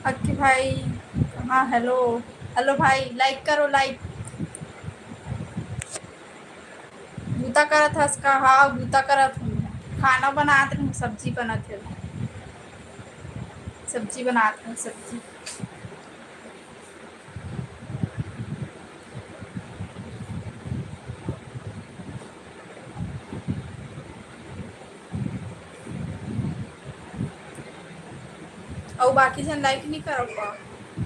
अक्की भाई हाँ hello. Hello भाई लाइक करो लाइक। गूता करत हस का? हाँ गूता करत हूँ। खाना बनात हूँ, सब्जी बनत है। सब्जी बनात हूँ सब्जी। और बाकी जन लाइक नहीं करो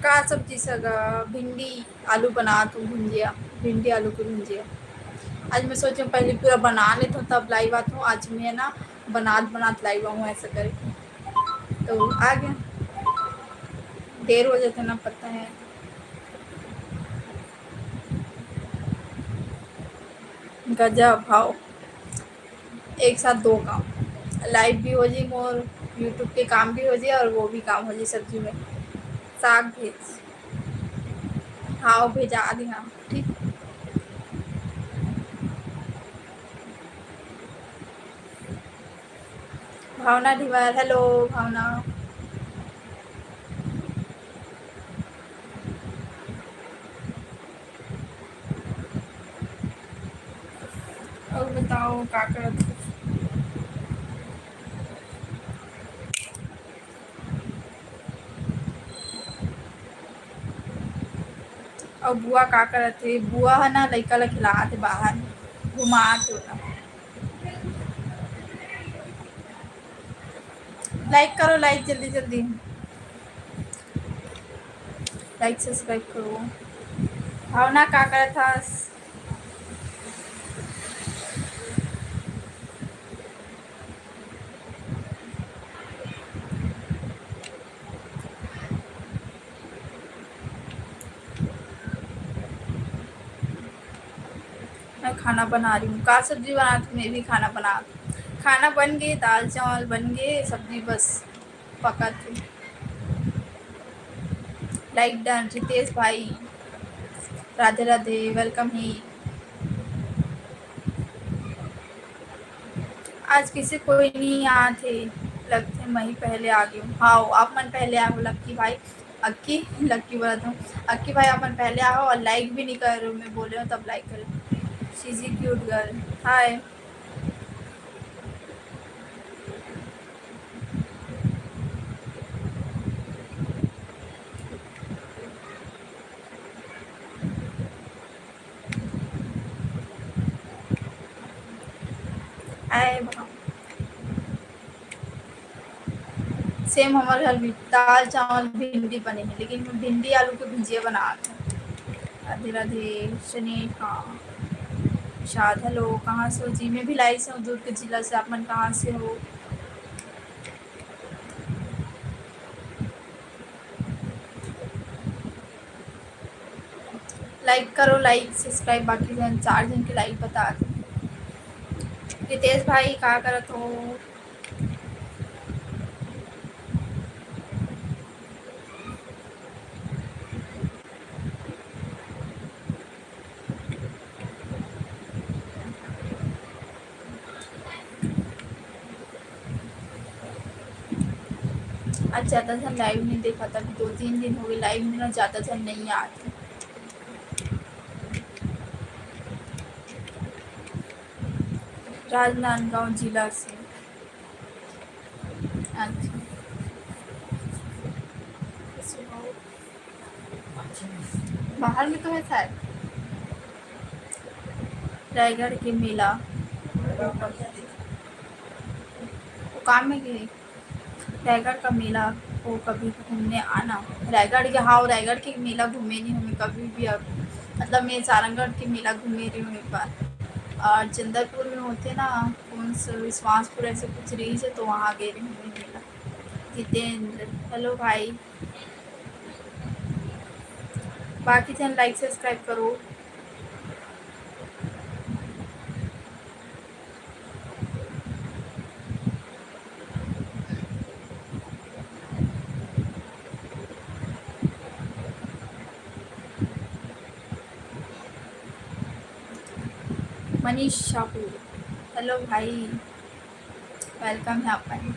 का सब्जी सगा? भिंडी आलू बनात हूँ भुंजिया। भिंडी आलू की भुंजिया। आज मैं सोची पहले पूरा बना लेता हूँ तब लाइव आता हूँ। आज मैं ना बनात बनात लाइव आऊँ ऐसा करके। तो आ गया। देर हो जाता ना पता है। गजब भाव। एक साथ दो काम, लाइव भी हो जाए और यूट्यूब के काम भी हो जाए और वो भी काम हो जाए सब्जी में। साग भेज। हाँ भेजा दी हाँ ठीक। भावना ढिवार हेलो भावना। और बताओ क्या करत हो? और बुआ का करत थे? बुआ है ना लड़का ला खिलात थे बाहर घुमात हो। लाइक करो लाइक जल्दी जल्दी। लाइक सब्सक्राइब करो। भावना का करत हस? मैं खाना बना रही हूँ। का सब्जी बनाती हूँ? मैं भी खाना बना। खाना बन गए, दाल चावल बन गए, सब्जी बस पका थी। लाइक डन रितेश भाई। राधे राधे वेलकम ही। आज किसी कोई नहीं आए थे। लगते मैं ही पहले आ गई हूँ। हाँ आप मन पहले आओ लक्की भाई। अक्की लक्की बोला था। अक्की भाई आप मन पहले आओ और लाइक भी नहीं कर रहे हो। मैं बोल रही हूँ तब लाइक करें। शीजी क्यूट गर्ल हाय। आए सेम हमारे घर भी दाल चावल भिंडी बने हैं लेकिन मैं भिंडी आलू की भुजिया बना था। राधे राधे शनि हाँ। शाद हेलो कहाँ से हो जी? मैं भी लाई से हूँ दूर के जिला से। आप मन कहाँ से हो? लाइक करो लाइक सब्सक्राइब। बाकी जन 4 जन के लाइक बता दो। रितेश भाई का करत हो? आज ज़्यादा जन लाइव नहीं देखा था। 2-3 दिन हो गए लाइव में ना ज़्यादा जन नहीं आते। राजनांदगांव जिला से। अच्छा बाहर में तो है शायद। रायगढ़ के मेला वो काम में गए। रायगढ़ का मेला को कभी घूमने आना। रायगढ़ के हाँ रायगढ़ के मेला घूमे नहीं हमें कभी भी। अब मतलब मैं सारंगढ़ के मेला घूमे रही हूँ एक बार। और चंद्रपुर में होते ना कौन सा विश्वासपुर ऐसे कुछ रही है तो वहाँ गए रही हूँ मैं मेला। जितेंद्र हेलो भाई। बाकी जन लाइक सब्सक्राइब करो। मनीष शाहू, हेलो भाई, वेलकम यहाँ पर।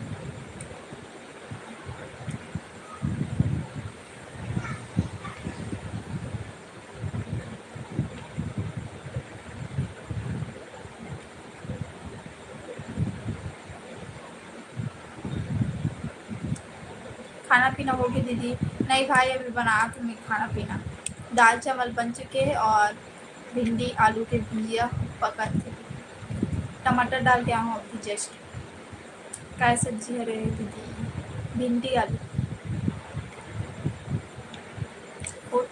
खाना पीना हो गया दीदी? नहीं भाई, अभी बना तो मैं खाना पीना। दाल चावल बन चुके हैं और भिंडी आलू के भुजिया पका थे, टमाटर डाल के आऊँ अभी जस्ट। क्या सब्जी है रे दीदी? भिंडी आलू। और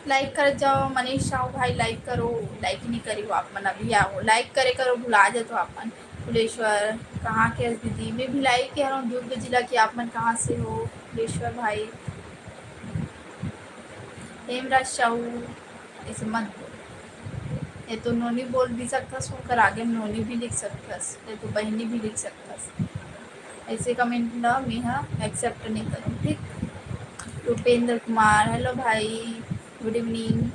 लाइक कर जाओ मनीष साहू भाई, लाइक करो। लाइक ही नहीं करी हो आप मन, अभी आओ लाइक करे करो, भुला जाते हो आप मन। फुलेश्वर कहाँ के दीदी? मैं भिलाई के हूँ, दुर्ग जिला की। आप मन कहाँ से हो फुलेश्वर भाई? हेमराज साहू ऐसे मत बोल। ये तो नोनी बोल भी सकता, सुनकर आगे नोनी भी लिख सकता, ये तो बहनी भी लिख सकता। ऐसे कमेंट ना मैं हाँ एक्सेप्ट नहीं करूँ, ठीक। रुपेंद्र कुमार, हेलो भाई, गुड इवनिंग।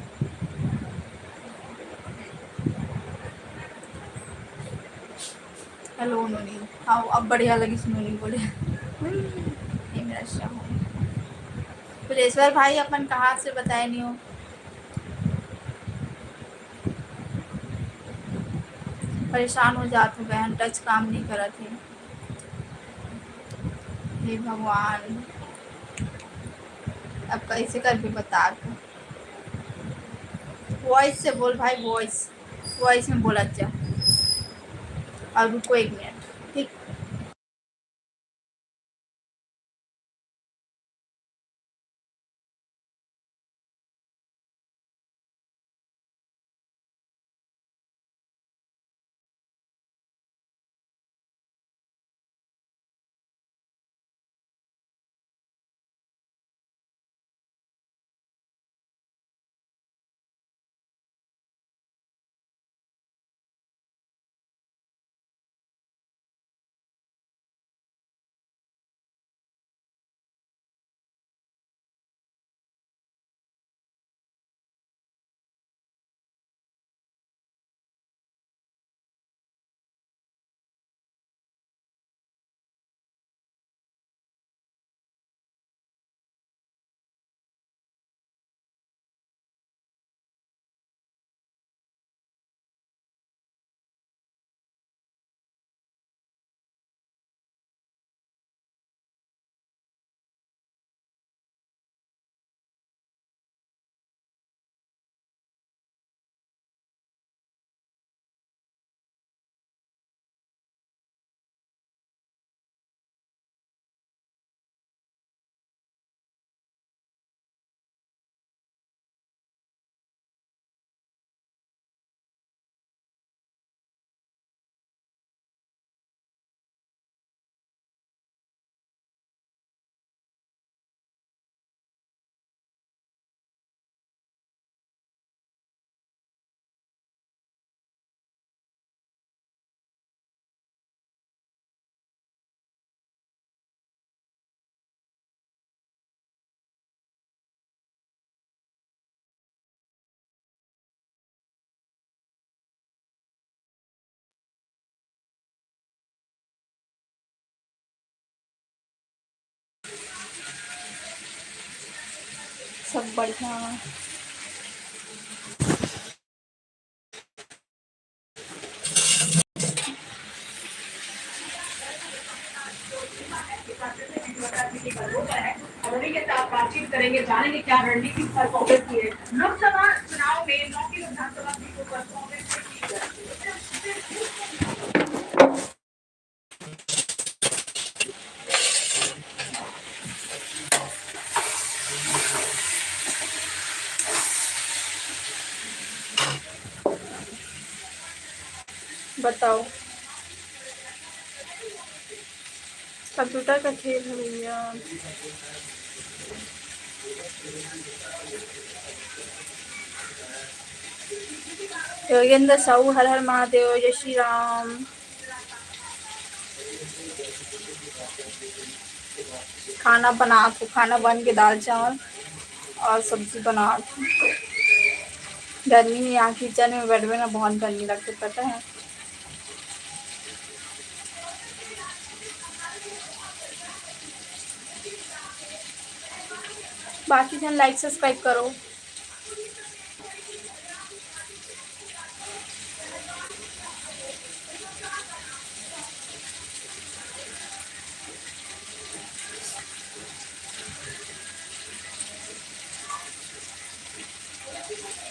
हेलो नोनी, हाँ अब बढ़िया लगी नोनी बोले। ये मेरा शाम। फुलेश्वर भाई अपन कहाँ से बताए नहीं हो? परेशान हो जाते हो बहन, टच काम नहीं करा थे। हे भगवान, अब कैसे करके बता दो। वॉइस से बोल भाई, वॉइस वॉइस में बोला जा। और रुको 1 मिनट, ठीक। सब बढ़िया। बातचीत करेंगे, जानेंगे क्या रणनीति पर कांग्रेस की है। लोकसभा चुनाव में 9 की विधानसभा सीटों पर कांग्रेस की बताओ। कंप्यूटर का खेल है भैया। योगेंद्र साहू, हर हर महादेव, जय श्री राम। खाना बना तो खाना बन के दाल चावल और सब्जी बना। गर्मी में यहाँ किचन में बैठे ना बहुत गर्मी लगती पता है। बाकी जन लाइक सब्सक्राइब करो।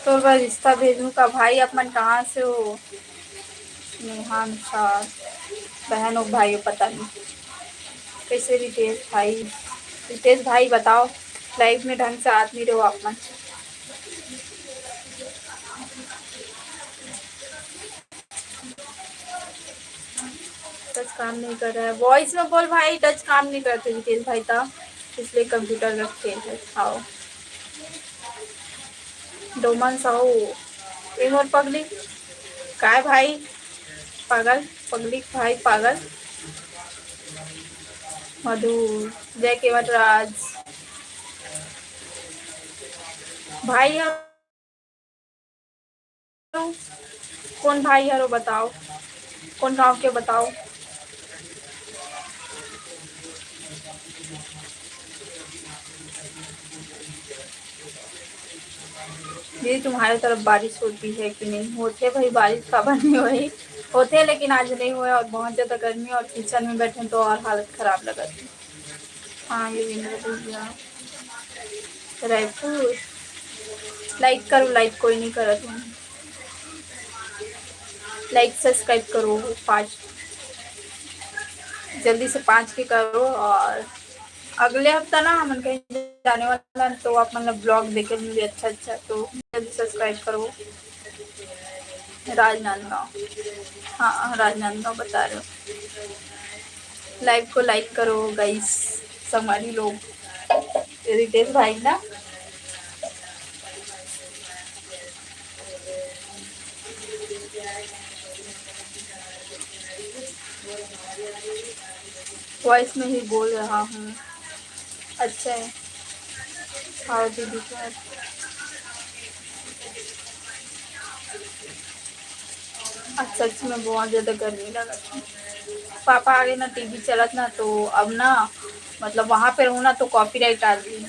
तो वह रिश्ता भेजूं का भाई अपन कहाँ से हो? नेहा अनुसार बहन हो भाई हो पता नहीं कैसे। रितेश भाई बताओ लाइफ में ढंग से आदमी रहो अपन। टच काम नहीं कर रहा है वॉइस में बोल भाई। टच काम नहीं करते रितेश भाई था इसलिए कंप्यूटर रख के आओ। डोमन साहू एक और पगली काय भाई पागल पगली भाई पागल। मधु जय केवट राज भाई हरो कौन भाई हरो बताओ कौन गाँव के बताओ। दीदी तुम्हारे तरफ बारिश होती है कि नहीं? होते भाई बारिश खबर नहीं हुई होते लेकिन आज नहीं हुए और बहुत ज़्यादा गर्मी और किचन में बैठे तो और हालत ख़राब लगा थी। हाँ ये भैया रायपुर लाइक करो लाइक कोई नहीं करा तुम। लाइक सब्सक्राइब करो 5 जल्दी से 5 के करो। और अगले हफ्ता ना हम कहीं जाने वाला तो आप मतलब ब्लॉग देखे मुझे अच्छा अच्छा तो जल्दी सब्सक्राइब करो। राजनांदगांव हाँ राजनांदगांव बता रहे हो। लाइव को लाइक करो गाइस समारी लोग। रितेश भाई ना वॉइस में ही बोल रहा हूँ। अच्छा है हाँ दीदी सर अच्छा सच में बहुत ज़्यादा गर्मी लगा था। पापा आ गए ना टीवी चलत ना तो अब ना मतलब वहाँ पे रहूँ ना तो कॉपीराइट आ गई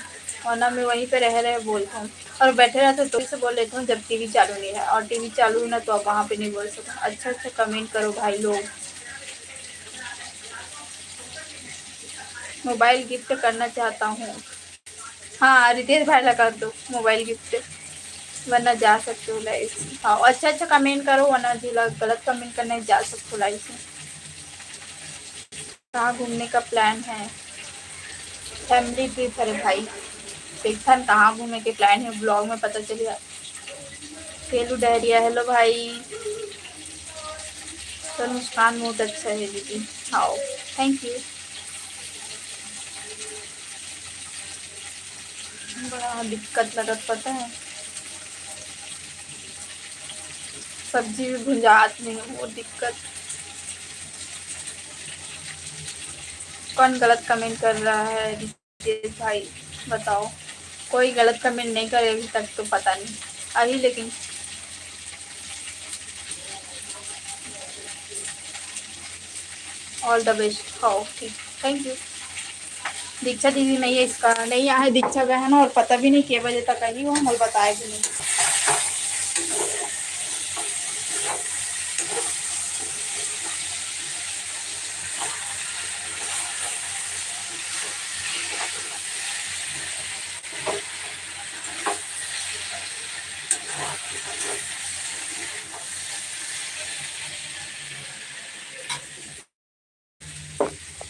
वरना मैं वहीं पे रह रहे बोलता हूँ और बैठे रहते तो इसे बोल लेता हूँ जब टीवी चालू नहीं है और टीवी चालू है ना तो अब वहाँ पे नहीं बोल सकता। अच्छा अच्छा कमेंट करो भाई लोग। मोबाइल गिफ्ट करना चाहता हूँ। हाँ रितेश भाई लगा दो मोबाइल गिफ्ट वरना जा सकते हो लाइव से। हाँ अच्छा अच्छा कमेंट करो वरना जो गलत कमेंट करने जा सकते हो लाइव से। कहाँ घूमने का प्लान है? फैमिली ट्रिप है भाई देखता है कहाँ घूमने के प्लान है ब्लॉग में पता चलेगा। फेलू डहरिया हेलो भाई। तो मुस्कान बहुत अच्छा है दीदी। हाँ थैंक यू। बड़ा दिक्कत लगत पता है सब्जी भी भुंजात नहीं वो दिक्कत। कौन गलत कमेंट कर रहा है रितेश भाई बताओ? कोई गलत कमेंट नहीं करे अभी तक तो पता नहीं अभी लेकिन ऑल द बेस्ट। हाँ ठीक थैंक यू। दीक्षा दीदी नहीं है इसका नहीं आए दीक्षा बहन और पता भी नहीं किए बजे तक आई वो हमें बताए भी नहीं।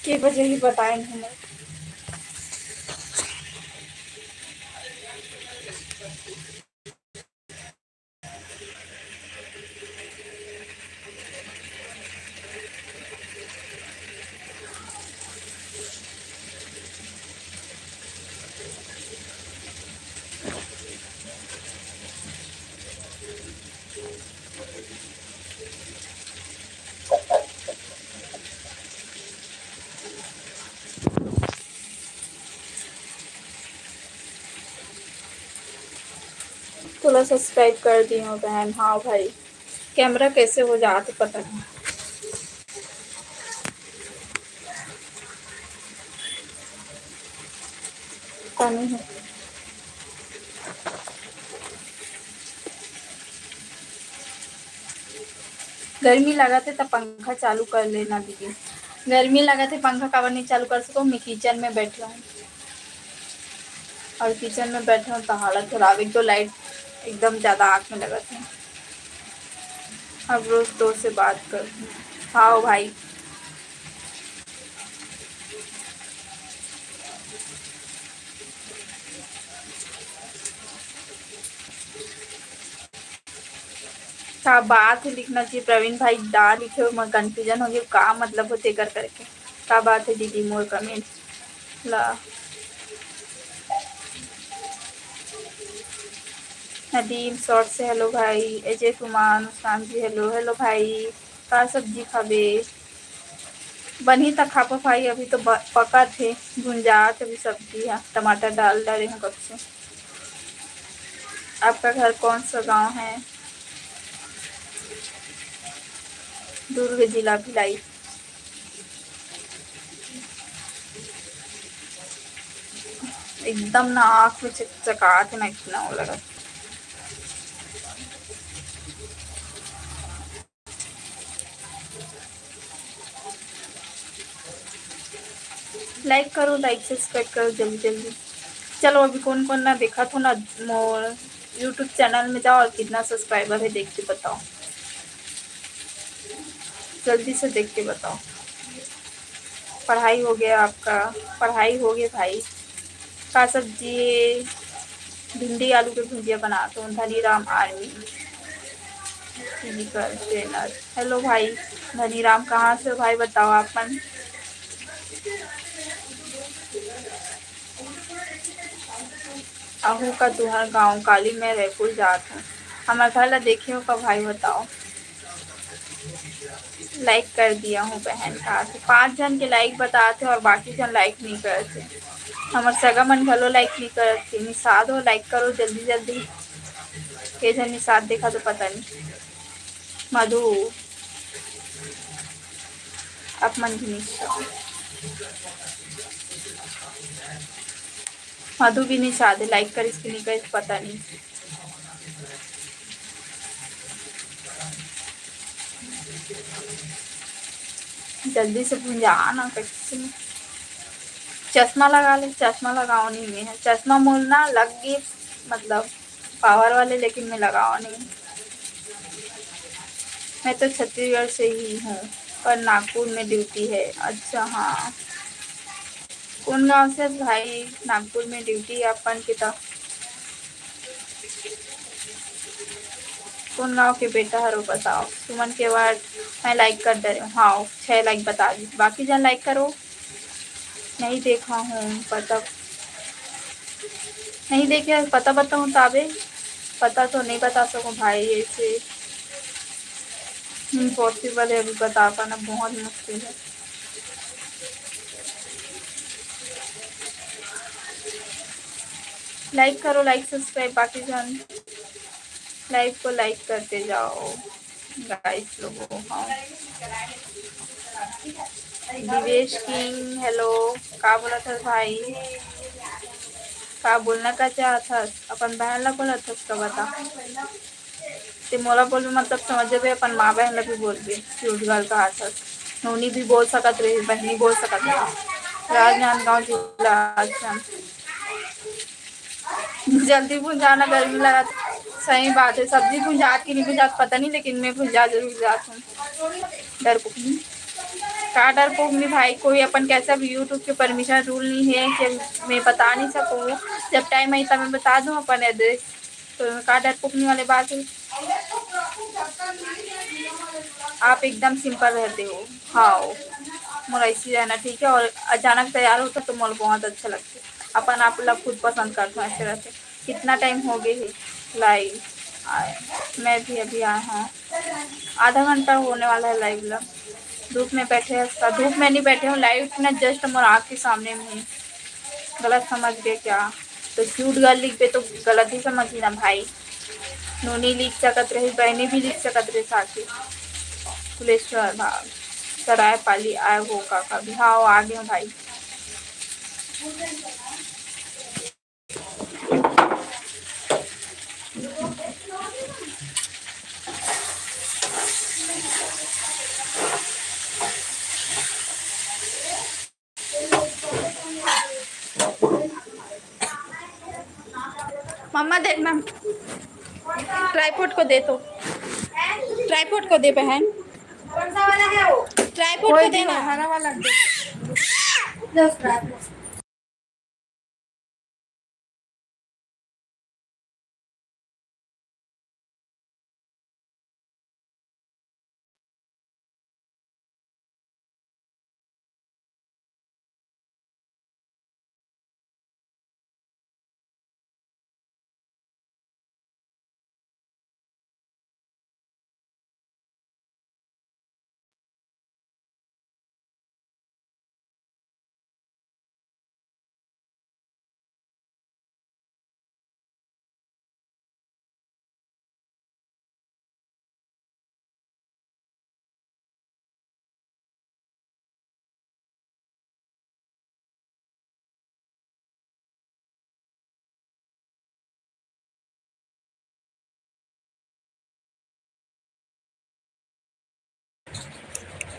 के बजे ही बताए नहीं। सब्सक्राइब कर दी हो बहन। हाँ भाई, कैमरा कैसे हो जाते पता नहीं। पानी है। गर्मी लगा थे तब पंखा चालू कर लेना दीदी। गर्मी लगा थे पंखा काबर नहीं चालू कर सको। मैं किचन में बैठ रहा हूँ और किचन में बैठा हूँ तो हालत खराब। एक तो लाइट एकदम ज़्यादा आँख में लगा था। अब रोज़ 2 से बात कर। हाँ भाई, क्या बात है लिखना चाहिए प्रवीण भाई। डा लिखे हो मैं कंफ्यूजन हो गई का मतलब होते कर करके। क्या बात है दीदी मोर कमेंट ला। नदीम शॉर्ट से हेलो भाई। अजय कुमार मुस्कान जी हेलो। हेलो भाई, का सब्जी खाबे बनी तक खा पा भाई। अभी तो पका थे भुंजात अभी सब्जी है। टमाटर डाल डाले हूँ कब से। आपका घर कौन सा गांव है? दुर्ग जिला भिलाई। एकदम ना आँख में चकचकाहट ना इतना वो लगा। लाइक करो, लाइक सब्सक्राइब करो जल्दी जल्दी। चलो अभी कौन कौन ना देखा तो ना मोर यूट्यूब चैनल में जाओ और कितना सब्सक्राइबर है देख के बताओ। जल्दी से देख के बताओ। पढ़ाई हो गया आपका? पढ़ाई हो गई भाई। का सब्जी? भिंडी आलू की भुजिया बनाता हूँ। Dhaniram army physical trainer. Hello भाई धनीराम, कहाँ से भाई बताओ आपन? अहू का तुहर गाँव काली में रायपुर जात हूँ। हमारे घर ला देखे हो का भाई बताओ। लाइक कर दिया हूँ बहन। का 5 जन के लाइक बताते और बाकी जन लाइक नहीं करते। हमार सगा मन घलो लाइक नहीं करते। निषाद हो लाइक करो जल्दी जल्दी। के जन निषाद देखा तो पता नहीं। मधु अपमन भी निषाद। मधु भी निषाद है। लाइक कर इसकी नहीं कर पता नहीं। जल्दी से भुंजा ना कैसे। चश्मा लगा ले। चश्मा लगाओ नहीं में है। चश्मा मोलना लग गई मतलब पावर वाले, लेकिन मैं लगाओ नहीं। मैं तो छत्तीसगढ़ से ही हूँ पर नागपुर में ड्यूटी है। अच्छा हाँ, कौन गांव से भाई? नागपुर में ड्यूटी है अपन की। तो कौन गांव के बेटा हरो बताओ। सुमन के बाद मैं लाइक कर दे रही हूँ। हाँ 6 लाइक बता दी। बाकी जन लाइक करो। नहीं देखा हूँ पता नहीं देखे पता बताऊँ ताबे। पता तो नहीं बता सकूँ भाई ऐसे इम्पॉसिबल है। अभी बता पाना बहुत मुश्किल है। लाइक करो, लाइक सब्सक्राइब। बाकी जन लाइव को लाइक करते जाओ गाइस लोगों। हाँ दिवेश किंग हेलो। का बोला था भाई? का बोलना का चाहता अपन बहन ला बोला था उसका बता। ते मोला बोल मतलब समझ बे अपन माँ बहन ला भी बोल बे। क्यूट गर्ल कहा था। नोनी भी बोल सकत रही, बहनी बोल सकत रही। राजनांदगांव जिला। अच्छा जल्दी भुंजाना गर्मी लगा। सही बात है। सब्जी भुंजात की नहीं भुंजात पता नहीं, लेकिन मैं भुंजा जरूर जाती हूँ। डरपोक नहीं का डरपोक नहीं भाई। कोई अपन कैसा भी यूट्यूब के परमिशन रूल नहीं है कि मैं बता नहीं सकूँ। जब टाइम आई तब मैं बता दूँ अपन एड्रेस। तो का डरपोक नहीं वाले बात है। आप एकदम सिंपल रहते हो। हाँ मोला ऐसी रहना ठीक है। और अचानक तैयार होता तो मोला बहुत अच्छा लगता है। अपन आप लोग खुद पसंद करते हैं ऐसे रहते। कितना टाइम हो गए है लाइव आए? मैं भी अभी आया हूँ। आधा घंटा होने वाला है लाइव ला। धूप में बैठे हैं। धूप में नहीं बैठे हूँ, लाइव ना जस्ट हमारे आँख के सामने में ही। गलत समझ गए क्या? तो क्यूट गर्ल लिख पे तो गलत ही समझी ना भाई। नोनी लिख सकत रही, बहनी भी लिख सकत रहे साथी। फुलेश्वर भाग सराय पाली आए हो काका भी। हाँ आ गए भाई। मम्मा देखना ट्राइपॉड को दे, तो ट्राइपॉड को दे बहन। कौन सा वाला है वो? ट्राइपॉड को देना, हरा वाला दे।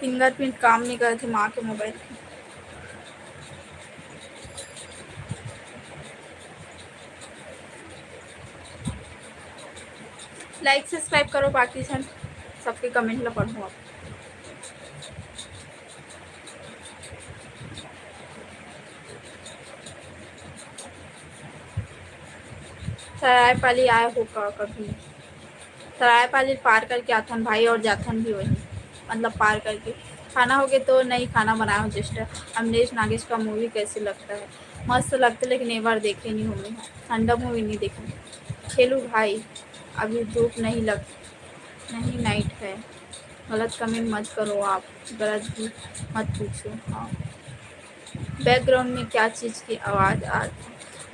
फिंगरप्रिंट काम नहीं कर रहे थे माँ के मोबाइल की। लाइक सब्सक्राइब करो, बाकी सबके कमेंट ला पढ़ो आप। सरायपाली आए हो का कभी? सरायपाली पार करके आथन भाई, और जाथन भी वही, मतलब पार करके। खाना हो गया तो नहीं खाना बनाया हो। जस्ट अमरीश नागेश का मूवी कैसे लगता है? मस्त लगता है, लेकिन एक बार देखे नहीं हूँ। ठंडा मूवी नहीं देखी। खेलू भाई अभी धूप नहीं नाइट है। गलत कमेंट मत करो आप, गलत भी मत पूछो। हाँ बैकग्राउंड में क्या चीज़ की आवाज़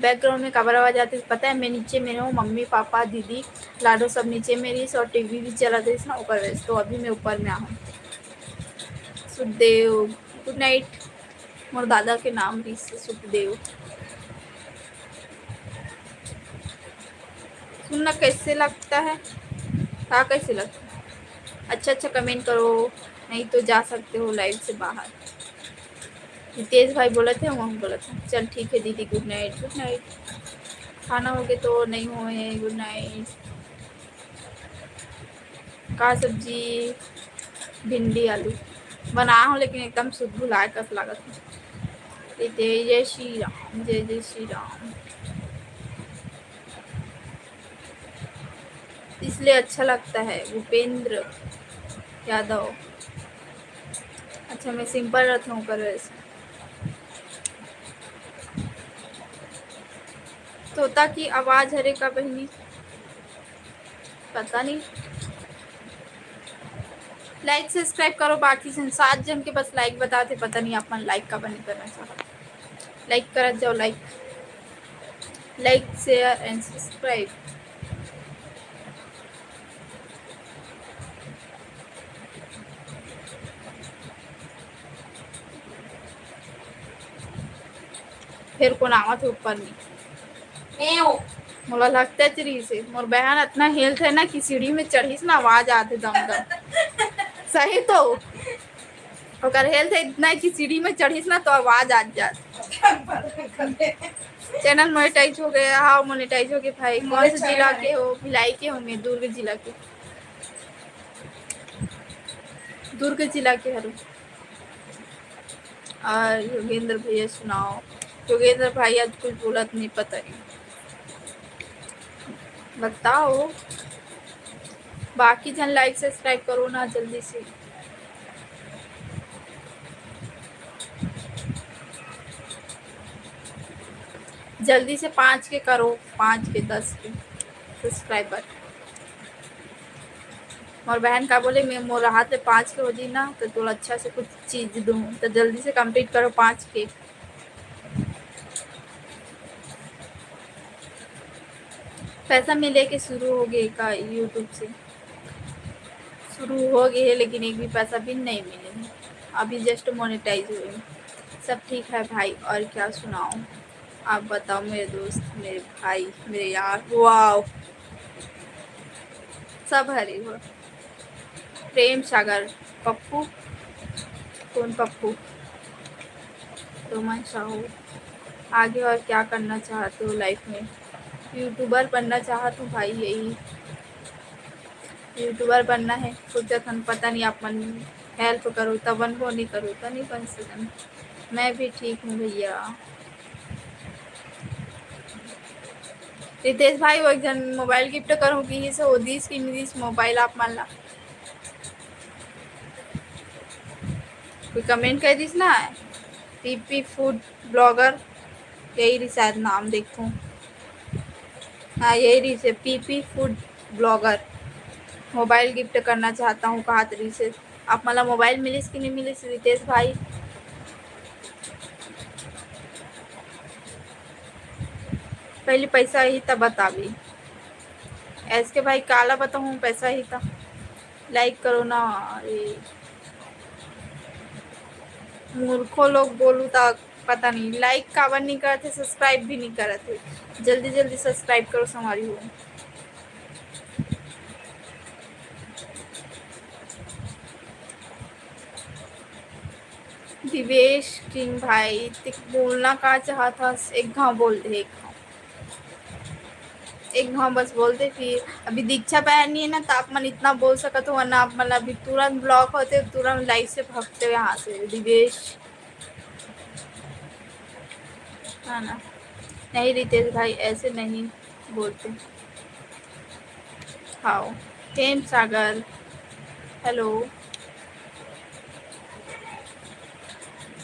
बैकग्राउंड में कबर आवाज़ आती है पता है? मैं नीचे में हूँ, मम्मी पापा दीदी लाडो सब नीचे में रही, और टीवी भी चला रही ना ऊपर वैसे। तो अभी मैं ऊपर में आऊँ। Sukhdev good night. मोर दादा के नाम भी सुखदेव। सुनना कैसे लगता है? हाँ कैसे लगता है? अच्छा कमेंट करो, नहीं तो जा सकते हो लाइव से बाहर। हितेश भाई बोले थे, हम बोला था। चल ठीक है दीदी, गुड नाइट। Good night. खाना हो गया तो नहीं हुए। Good night. का सब्जी? भिंडी आलू बना हूँ, लेकिन एकदम शुद्ध भुलाए कस लागत है। जय जय श्री राम, जय जय श्री राम। इसलिए अच्छा लगता है। भूपेंद्र यादव। अच्छा मैं सिंपल रथ हूँ कर वैसे। तोता की आवाज़ हरे का बहनी, पता नहीं। लाइक सब्सक्राइब करो, बाकी 7 जन के बस लाइक बताते, पता नहीं अपन लाइक का बनी करना चाहता। लाइक कर जाओ, लाइक शेयर एंड सब्सक्राइब। फिर कौन आवत है ऊपर में? मोला लगता है तेरी से मोर बहन इतना हेल्थ है ना कि सीढ़ी में चढ़ीस ना आवाज आते दम दम। सही तो अगर हेल्थ है इतना कि सीढ़ी में चढ़ीस ना तो आवाज आ जाती। चैनल मोनेटाइज हो गया। हाँ मोनेटाइज हो गया भाई। कौन से जिला के हो? भिलाई के होंगे, दुर्ग जिला के। दुर्ग जिला के हरो। और योगेंद्र भैया सुनाओ। योगेंद्र भाई आज कुछ बोलत नहीं, पता नहीं, बताओ। बाकी जन लाइक सब्सक्राइब करो ना जल्दी से। जल्दी से 5 के करो, 5 के 10 के सब्सक्राइबर। और बहन का बोले मैं मोर हाथ में 5 के हो जी ना तो थोड़ा अच्छा से कुछ चीज़ दूँ, तो जल्दी से कंप्लीट करो 5 के। पैसा मिले के शुरू हो गए का यूट्यूब से शुरू हो गए है, लेकिन एक भी पैसा भी नहीं मिले हैं। अभी जस्ट मोनेटाइज हुए हैं। सब ठीक है भाई, और क्या सुनाओ? आप बताओ मेरे दोस्त, मेरे भाई, मेरे यार। वाओ, सब हरे हो। प्रेम सागर, पप्पू, कौन पप्पू? रोमन साहू। आगे और क्या करना चाहते हो लाइफ में? यूट्यूबर बनना चाहती हूँ भाई, यही यूट्यूबर बनना है। सोचा था, पता नहीं आप मन हेल्प करो तब बनबो, नहीं करो तो नहीं बन सकन। मैं भी ठीक हूँ भैया। रितेश भाई वो एक जन मोबाइल गिफ्ट करूँ कि से ओदीस की मिदिस मोबाइल आप मान ला कोई कमेंट कर दीस ना। पीपी फूड ब्लॉगर, यही रही शायद नाम देखूँ। हाँ यही रही से PP food blogger. Mobile gift करना चाहता हूँ, कहा तरी से आप मला मोबाइल मिलिस कि नहीं मिलिस रितेश भाई? पहले पैसा ही तब बताबी। ऐस के भाई काला बताऊँ, पैसा ही था। लाइक करो ना। अरे मूर्खों लोग बोलूँ तो पता नहीं लाइक काबर नहीं करते, सब्सक्राइब भी नहीं करते। जल्दी जल्दी सब्सक्राइब करो हमारी हो। दिवेश किंग भाई तिक बोलना का चाहता, एक घाव बोल दे, एक घाव बस बोलते। फिर अभी दीक्षा पहननी है ना, तो आप मन इतना बोल सकते हो, वरना आप मतलब अभी तुरंत ब्लॉक होते, तुरंत लाइव से भागते हो यहाँ से। दिवेश है ना? नहीं रितेश भाई ऐसे नहीं बोलते। हाँ हेम सागर, हेलो।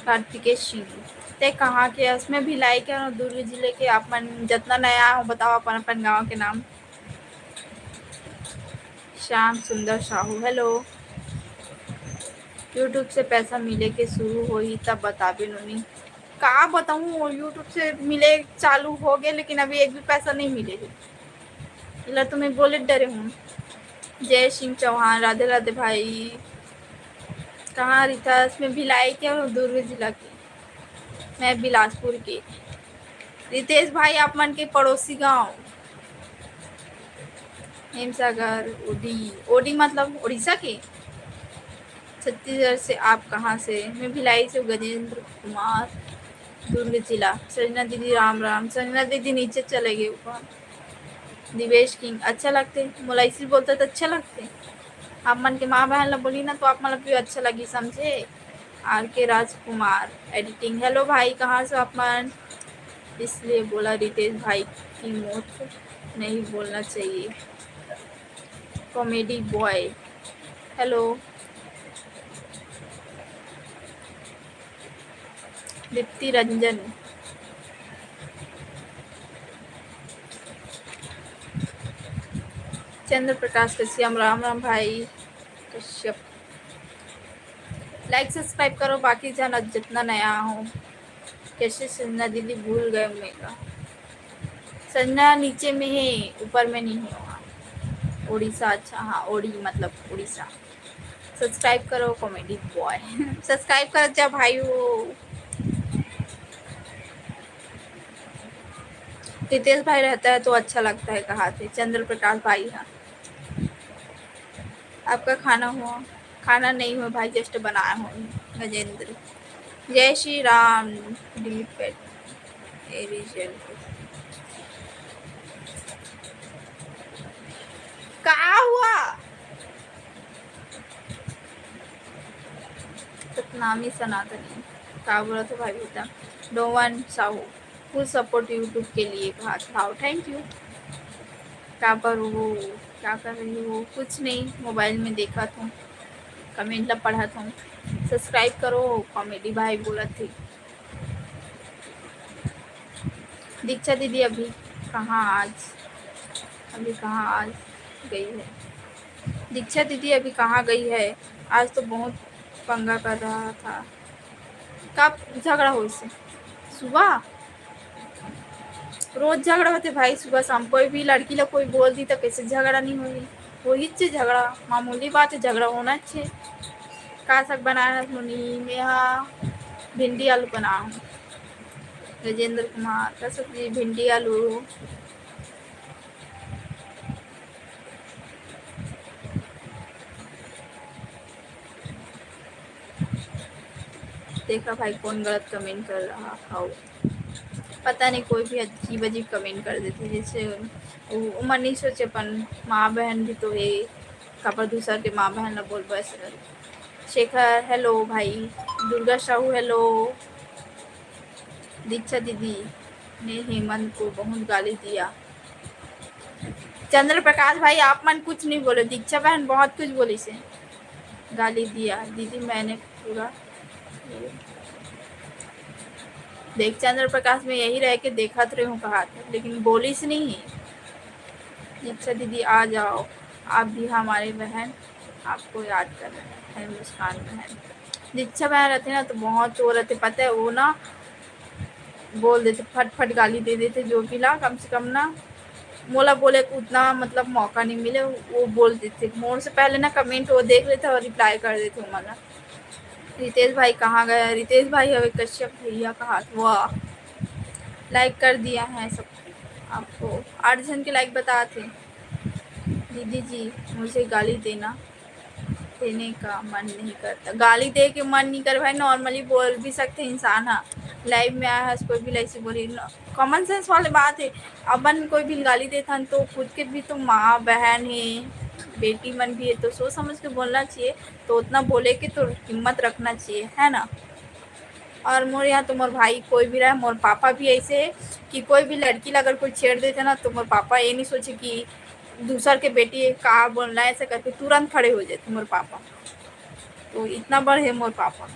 कार्तिकेय सिंह, ते कहाँ के है? उसमें भी लाइक है दुर्ग जिले के। आप मन जितना नया हो बताओ अपन अपन गाँव के नाम। श्याम सुंदर साहू, हेलो। यूट्यूब से पैसा मिले के शुरू हो ही तब बताबे नोनी। का बताऊँ, यूट्यूब से मिले चालू हो गए, लेकिन अभी एक भी पैसा नहीं मिले। इला तो मैं बोले डरे हूँ। जय सिंह चौहान, राधे राधे भाई। कहाँ रिता? इसमें भिलाई के और दुर्ग जिला की। मैं बिलासपुर की। रितेश भाई आप मन के पड़ोसी गांव। हेमसागर, ओडी। ओडी मतलब उड़ीसा के। छत्तीसगढ़ से। आप कहाँ से? मैं भिलाई से। गजेंद्र कुमार, दुर्ग जिला। संजना दीदी राम राम। संजना दीदी नीचे चले गए ऊपर। दिवेश किंग अच्छा लगते, मोला इसी बोलते तो अच्छा लगते। आप मन के माँ बहन ला बोली ना, तो आप मतलब भी अच्छा लगी, समझे? आर के राजकुमार एडिटिंग, हेलो भाई, कहाँ से आप मन? इसलिए बोला रितेश भाई की मौत नहीं बोलना चाहिए। Comedy boy, hello. Dipti Ranjan, Chandra Prakash Kashyap, Ram Ram भाई कश्यप। लाइक सब्सक्राइब करो बाकी जाना जितना नया हो। कैसे संजना दीदी भूल गए मेरा? संजना नीचे में है, ऊपर में नहीं है वहाँ। उड़ीसा, अच्छा हाँ ओडी मतलब उड़ीसा। सब्सक्राइब करो कॉमेडी बॉय। सब्सक्राइब कर जा भाई वो। रितेश भाई रहता है तो अच्छा लगता है, कहा थे चंद्र प्रकाश भाई। हाँ आपका खाना हुआ? खाना नहीं हुआ भाई, जस्ट बनाया हूँ। गजेंद्र, जय श्री राम। डिलीट एरिजन का हुआ? सतनामी सनातनी का बोला तो भाई बेटा। डोवन साहू, फुल सपोर्ट यूट्यूब के लिए कहा था। Thank you. क्या पर वो क्या कर रही हो? कुछ नहीं, मोबाइल में देखा था, कमेंट ला पढ़ा था। सब्सक्राइब करो कॉमेडी भाई बोला थी। दीक्षा दीदी अभी कहाँ आज? अभी कहाँ आज गई है? दीक्षा दीदी अभी कहाँ गई है? आज तो बहुत पंगा कर रहा था। कब झगड़ा हो इससे? सुबह? रोज झगड़ा होते भाई, सुबह शाम कोई भी लड़की लोग कोई बोल दी तो कैसे झगड़ा नहीं होगी। वही चीज झगड़ा मामूली बात है, झगड़ा होना चाहिए। का साग बनाया है मुनी में, यहाँ भिंडी आलू बनाओ। राजेंद्र कुमार का सब्जी भिंडी आलू। देखा भाई कौन गलत कमेंट कर रहा खाओ, पता नहीं कोई भी अजीब अजीब कमेंट कर देते, जैसे वो मन नहीं सोचे अपन माँ बहन भी तो है, कपड़ दूसरा के माँ बहन ना बोल बस। शेखर हेलो भाई, दुर्गा साहू हेलो। दीक्षा दीदी ने हेमंत को बहुत गाली दिया। चंद्र प्रकाश भाई आप मन कुछ नहीं बोले, दीक्षा बहन बहुत कुछ बोली से गाली दिया। दीदी मैंने पूरा देख चंद्र प्रकाश में यही रह के देखा तो हूँ कहा था, लेकिन बोली से नहीं है। दीक्षा दीदी आ जाओ, आप भी हमारे बहन आपको याद कर रहे हैं। मुस्कान बहन दीक्षा बहन रहते ना तो बहुत चोर रहते, पता है वो ना बोल देते, फट फट गाली दे देते जो भी ला, कम से कम ना मोला बोले उतना मतलब मौका नहीं मिले, वो बोल देते मोर से पहले ना कमेंट वो देख लेते और रिप्लाई कर देते मला। रितेश भाई कहाँ गया? रितेश भाई हवे कश्यप भैया कहा, वाह लाइक कर दिया है सब आपको, 8 जन के लाइक बताते। दीदी जी मुझे गाली देने का मन नहीं करता, गाली दे के मन नहीं कर भाई, नॉर्मली बोल भी सकते इंसान। हाँ लाइव में आया है कोई भी लाइक से बोली, कॉमन सेंस वाली बात है। अपन कोई भी गाली देता है तो खुद के भी तो माँ बहन है, बेटी मन भी है, तो सोच समझ के बोलना चाहिए। तो उतना बोले कि तो हिम्मत रखना चाहिए, है ना। और मोर यहाँ तो मोर भाई कोई भी रहा, मोर पापा भी ऐसे है कि कोई भी लड़की अगर कोई छेड़ देते ना तो मोर पापा ये नहीं सोचे कि दूसर के बेटी का बोलना है, ऐसे करके तुरंत खड़े हो जाते मोर पापा। तो इतना बड़ है मोर पापा।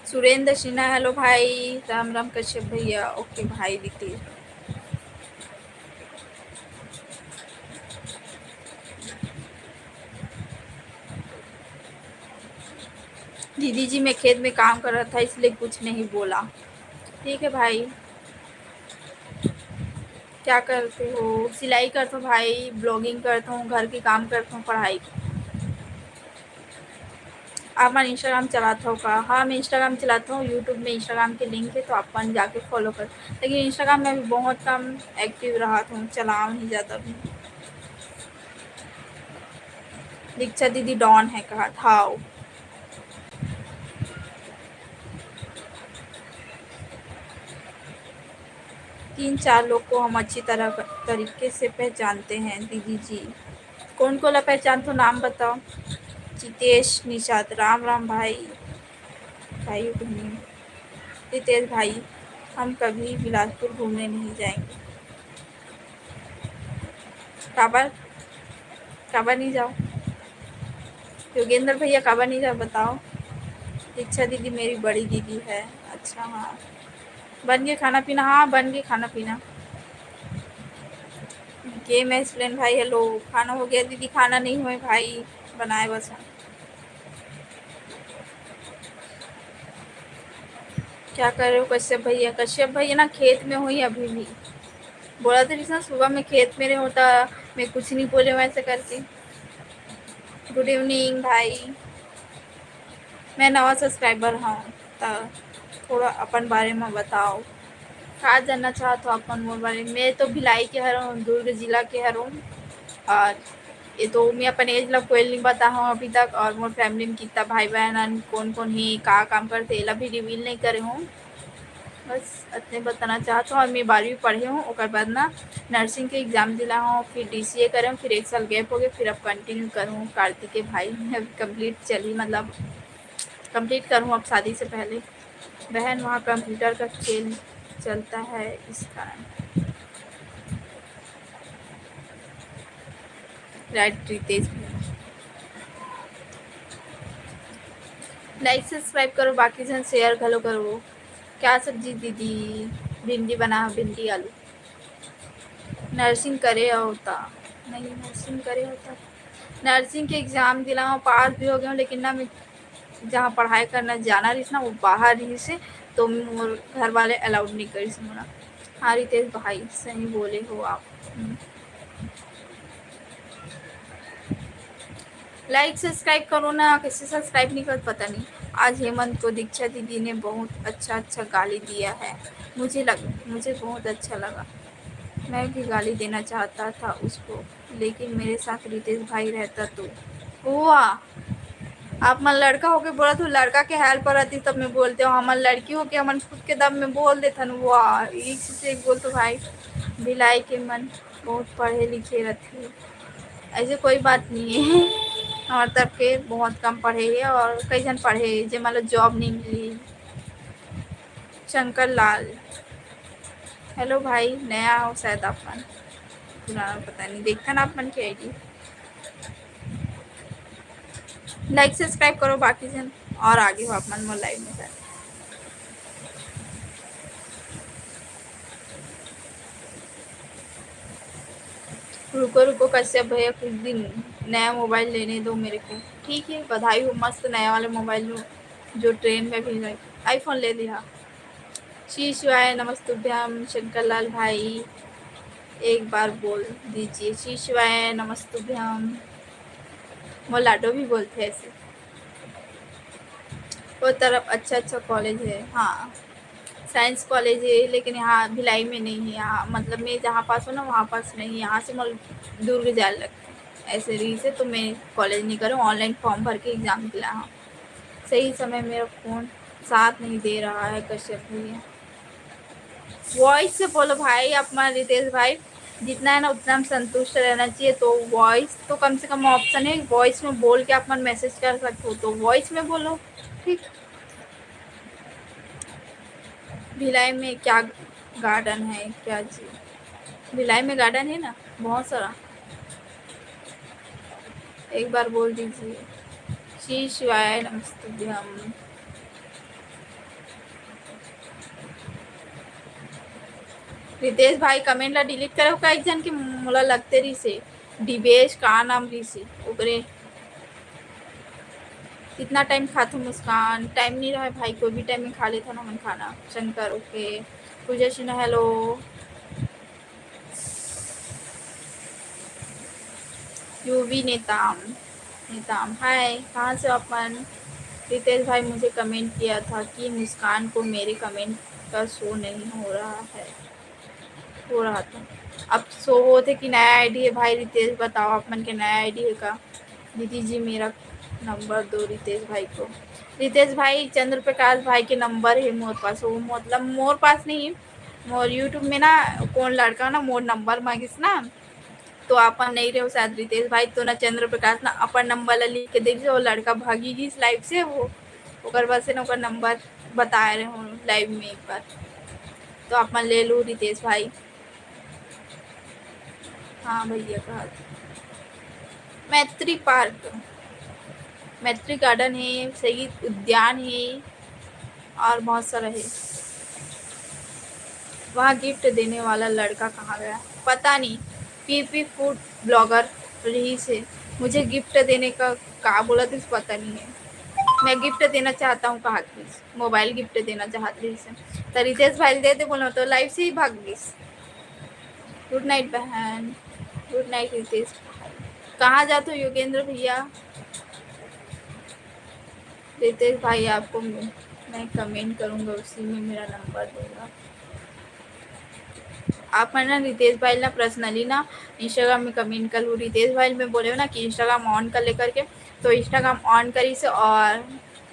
सुरेंद्र सिन्हा हेलो भाई, राम राम कश्यप भैया, ओके भाई दीदी। दीदी जी मैं खेत में काम कर रहा था इसलिए कुछ नहीं बोला। ठीक है भाई। क्या करते हो? सिलाई करता हूँ भाई, ब्लॉगिंग करता हूँ, घर के काम करता हूँ, पढ़ाई। आप मन इंस्टाग्राम चलाता हो का? हाँ मैं इंस्टाग्राम चलाता हूँ, यूट्यूब में इंस्टाग्राम के लिंक है तो आप मन जाके फॉलो कर। लेकिन इंस्टाग्राम में भी बहुत कम एक्टिव रहा था, चलाओ नहीं ज़्यादा भी। दीक्षा दीदी डॉन है कहा था। 3-4 लोग को हम अच्छी तरीके से पहचानते हैं दीदी जी। कौन को ला पहचान तो नाम बताओ। जितेश निषाद राम राम भाई। भाई रितेश भाई हम कभी बिलासपुर घूमने नहीं जाएंगे। काबर काबर नहीं जाओ? योगेंद्र भैया काबर नहीं जाओ बताओ। दीक्षा दीदी मेरी बड़ी दीदी है। अच्छा हाँ बन गए खाना पीना? हाँ बन गए खाना पीना। गेम एक्सप्लेन भाई हेलो, खाना हो गया दीदी? खाना नहीं हुए भाई, बनाए बस हम। क्या कर रहे हो कश्यप भैया? कश्यप भैया ना खेत में हुई अभी भी, बोला था ना सुबह में खेत मेरे होता, मैं कुछ नहीं बोले वैसे करके। गुड इवनिंग भाई, मैं नवा सब्सक्राइबर हूँ तो थोड़ा अपन बारे में बताओ। क्या जानना चाहते हो अपन मोर बारे में? मैं तो भिलाई के हर हूँ, दुर्ग जिला के हर हूँ। और ये तो मैं अपन एज ला कोई नहीं बता हूँ अभी तक, और मोर फैमिली में कितना भाई बहन कौन कौन ही का काम करते ये भी रिवील नहीं करे हूँ। बस इतने बताना चाहता हूँ। और मैं 12वीं पढ़ी हूँ, और बाद ना नर्सिंग के एग्ज़ाम दिला हूँ, फिर DCA करे हूँ, फिर 1 साल गैप हो गया, फिर अब कंटिन्यू करूँ। कार्तिक के भाई कंप्लीट चली, मतलब कंप्लीट करूँ अब शादी से पहले। बहन वहाँ कंप्यूटर का खेल चलता है इस कारण। राइट रितेश लाइक सब्सक्राइब करो, बाकी जन शेयर घलो करो। क्या सब्जी दीदी? भिंडी बना, भिंडी आलू। नर्सिंग करे होता नहीं, नर्सिंग करे होता। नर्सिंग के एग्ज़ाम दिला हूँ, पास भी हो गया हूँ, लेकिन ना मैं जहाँ पढ़ाई करना जाना रही ना वो बाहर ही से, तो मोर घर वाले अलाउड नहीं करी से मोला। हाँ रितेश भाई सही बोले हो आप। लाइक सब्सक्राइब करो ना, कैसे सब्सक्राइब नहीं कर, पता नहीं। आज हेमंत को दीक्षा दीदी ने बहुत अच्छा अच्छा गाली दिया है। मुझे बहुत अच्छा लगा। मैं भी गाली देना चाहता था उसको, लेकिन मेरे साथ रितेश भाई रहता तो। हुआ आप मन लड़का होके बोला तो लड़का के हेल्प पर रहती, तब मैं बोलते हो हमार लड़की होके हमन खुद के दम में बोल देता न। वाह एक से एक बोल तो भाई। भिलाई के मन बहुत पढ़े लिखे रहते, ऐसे कोई बात नहीं है। हमारे तरफ के बहुत कम पढ़े है और कई जन पढ़े जो मतलब जॉब नहीं मिली। शंकर लाल हेलो भाई, नया हो शायद आपन, पुराना पता नहीं, देखता ना आपन की आईडी। लाइक सब्सक्राइब करो बाकी जन और आगे हो आपन मोर लाइव में सर। रुको रुको कश्यप भैया कुछ दिन नया मोबाइल लेने दो मेरे को। ठीक है बधाई हो, मस्त नया वाले मोबाइल लो जो ट्रेन में भी गए। आईफोन ले लिया। श्री शिवाय नमस्तुभ्यम शंकर लाल भाई, एक बार बोल दीजिए श्री शिवाय नमस्तुभ्यम। वो लाडो भी बोलते हैं ऐसे। वो तरफ अच्छा अच्छा कॉलेज है, हाँ साइंस कॉलेज है, लेकिन यहाँ भिलाई में नहीं है। यहाँ मतलब मैं जहाँ पास हूँ ना वहाँ पास नहीं, यहाँ से मतलब दुर्ग जाने लगता है ऐसे री से, तो मैं कॉलेज नहीं करूँ, ऑनलाइन फॉर्म भर के एग्ज़ाम दिला। हाँ सही समय मेरा फ़ोन साथ नहीं दे रहा है कश्यप भैया। वॉइस से बोलो भाई अपना रितेश भाई, जितना है ना उतना हम संतुष्ट रहना चाहिए। तो वॉइस तो कम से कम ऑप्शन है, वॉइस में बोल के अपना मैसेज कर सकते हो, तो वॉइस में बोलो ठीक। भिलाई में क्या गार्डन है क्या जी? भिलाई में गार्डन है ना बहुत सारा, एक बार बोल दीजिए श्री शिवाय नमस्तुभ्यम। रितेश भाई कमेंट ला डिलीट करो का एक जन के मोला लगते रही से डिबेश का नाम रही से ओकरे। कितना टाइम खातू मुस्कान, टाइम नहीं रहा है भाई, कोई भी टाइम में खा लेता ना मन खाना। शंकर ओके, पूजा सिन्हा हेलो, यूवी नेताम नेताम हाय, कहाँ से अपन। रितेश भाई मुझे कमेंट किया था कि मुस्कान को मेरे कमेंट का शो नहीं हो रहा है, हो रहा था। अब शो होते कि नया आईडी है भाई, रितेश बताओ अपन के नया आईडी है का। दीदी जी मेरा नंबर दो रितेश भाई को। रितेश भाई चंद्र प्रकाश भाई के नंबर है मोर पास, वो मतलब मोर पास नहीं है, मोर यूट्यूब में ना कौन लड़का ना मोर नंबर मांगिस ना, तो अपन नहीं रहे शायद रितेश भाई, तो ना चंद्र प्रकाश ना अपन नंबर ला लिख के देख वो लड़का भागी गई इस लाइव से, वो ओकर बाद से ना ओकर नंबर बता रहे हो लाइव में एक बार, तो अपन ले लूँ रितेश भाई। हाँ भैया कहा मैत्री पार्क, मैत्री गार्डन है, शहीद उद्यान है और बहुत सारा है। वहाँ गिफ्ट देने वाला लड़का कहाँ गया पता नहीं। पीपी फूड ब्लॉगर रही से मुझे गिफ्ट देने का बोला तो पता नहीं है। मैं गिफ्ट देना चाहता हूँ कहा कि मोबाइल गिफ्ट देना चाहती से, तो रितेश भाई दे दे बोला तो लाइव से ही भाग गई। गुड नाइट बहन, गुड नाइट रितेश। कहाँ जाते हो योगेंद्र भैया। रितेश भाई आपको मैं कमेंट करूँगा उसी में मेरा नंबर दूंगा। आप है ना रितेश भाई ना पर्सनली ना इंस्टाग्राम में कमेंट कर लो। रितेश भाई में बोले हो ना कि इंस्टाग्राम ऑन कर ले करके, तो इंस्टाग्राम ऑन करी से और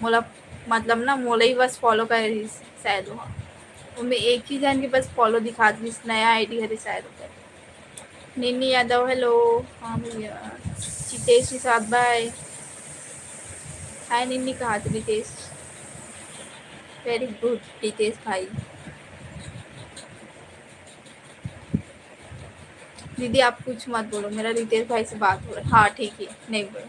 मोला मतलब ना मोला ही बस फॉलो कर शायद वो मैं एक ही जन के बस फॉलो दिखा दी, नया आईडी है शायद ऊपर। निन्नी यादव हेलो, हाँ भैया चितेश के साथ बाय। हाय निन्नी कहा थे रितेश, वेरी गुड रितेश भाई। दीदी आप कुछ मत बोलो, मेरा रितेश भाई से बात हो रहा है। हाँ ठीक है नहीं बोलो।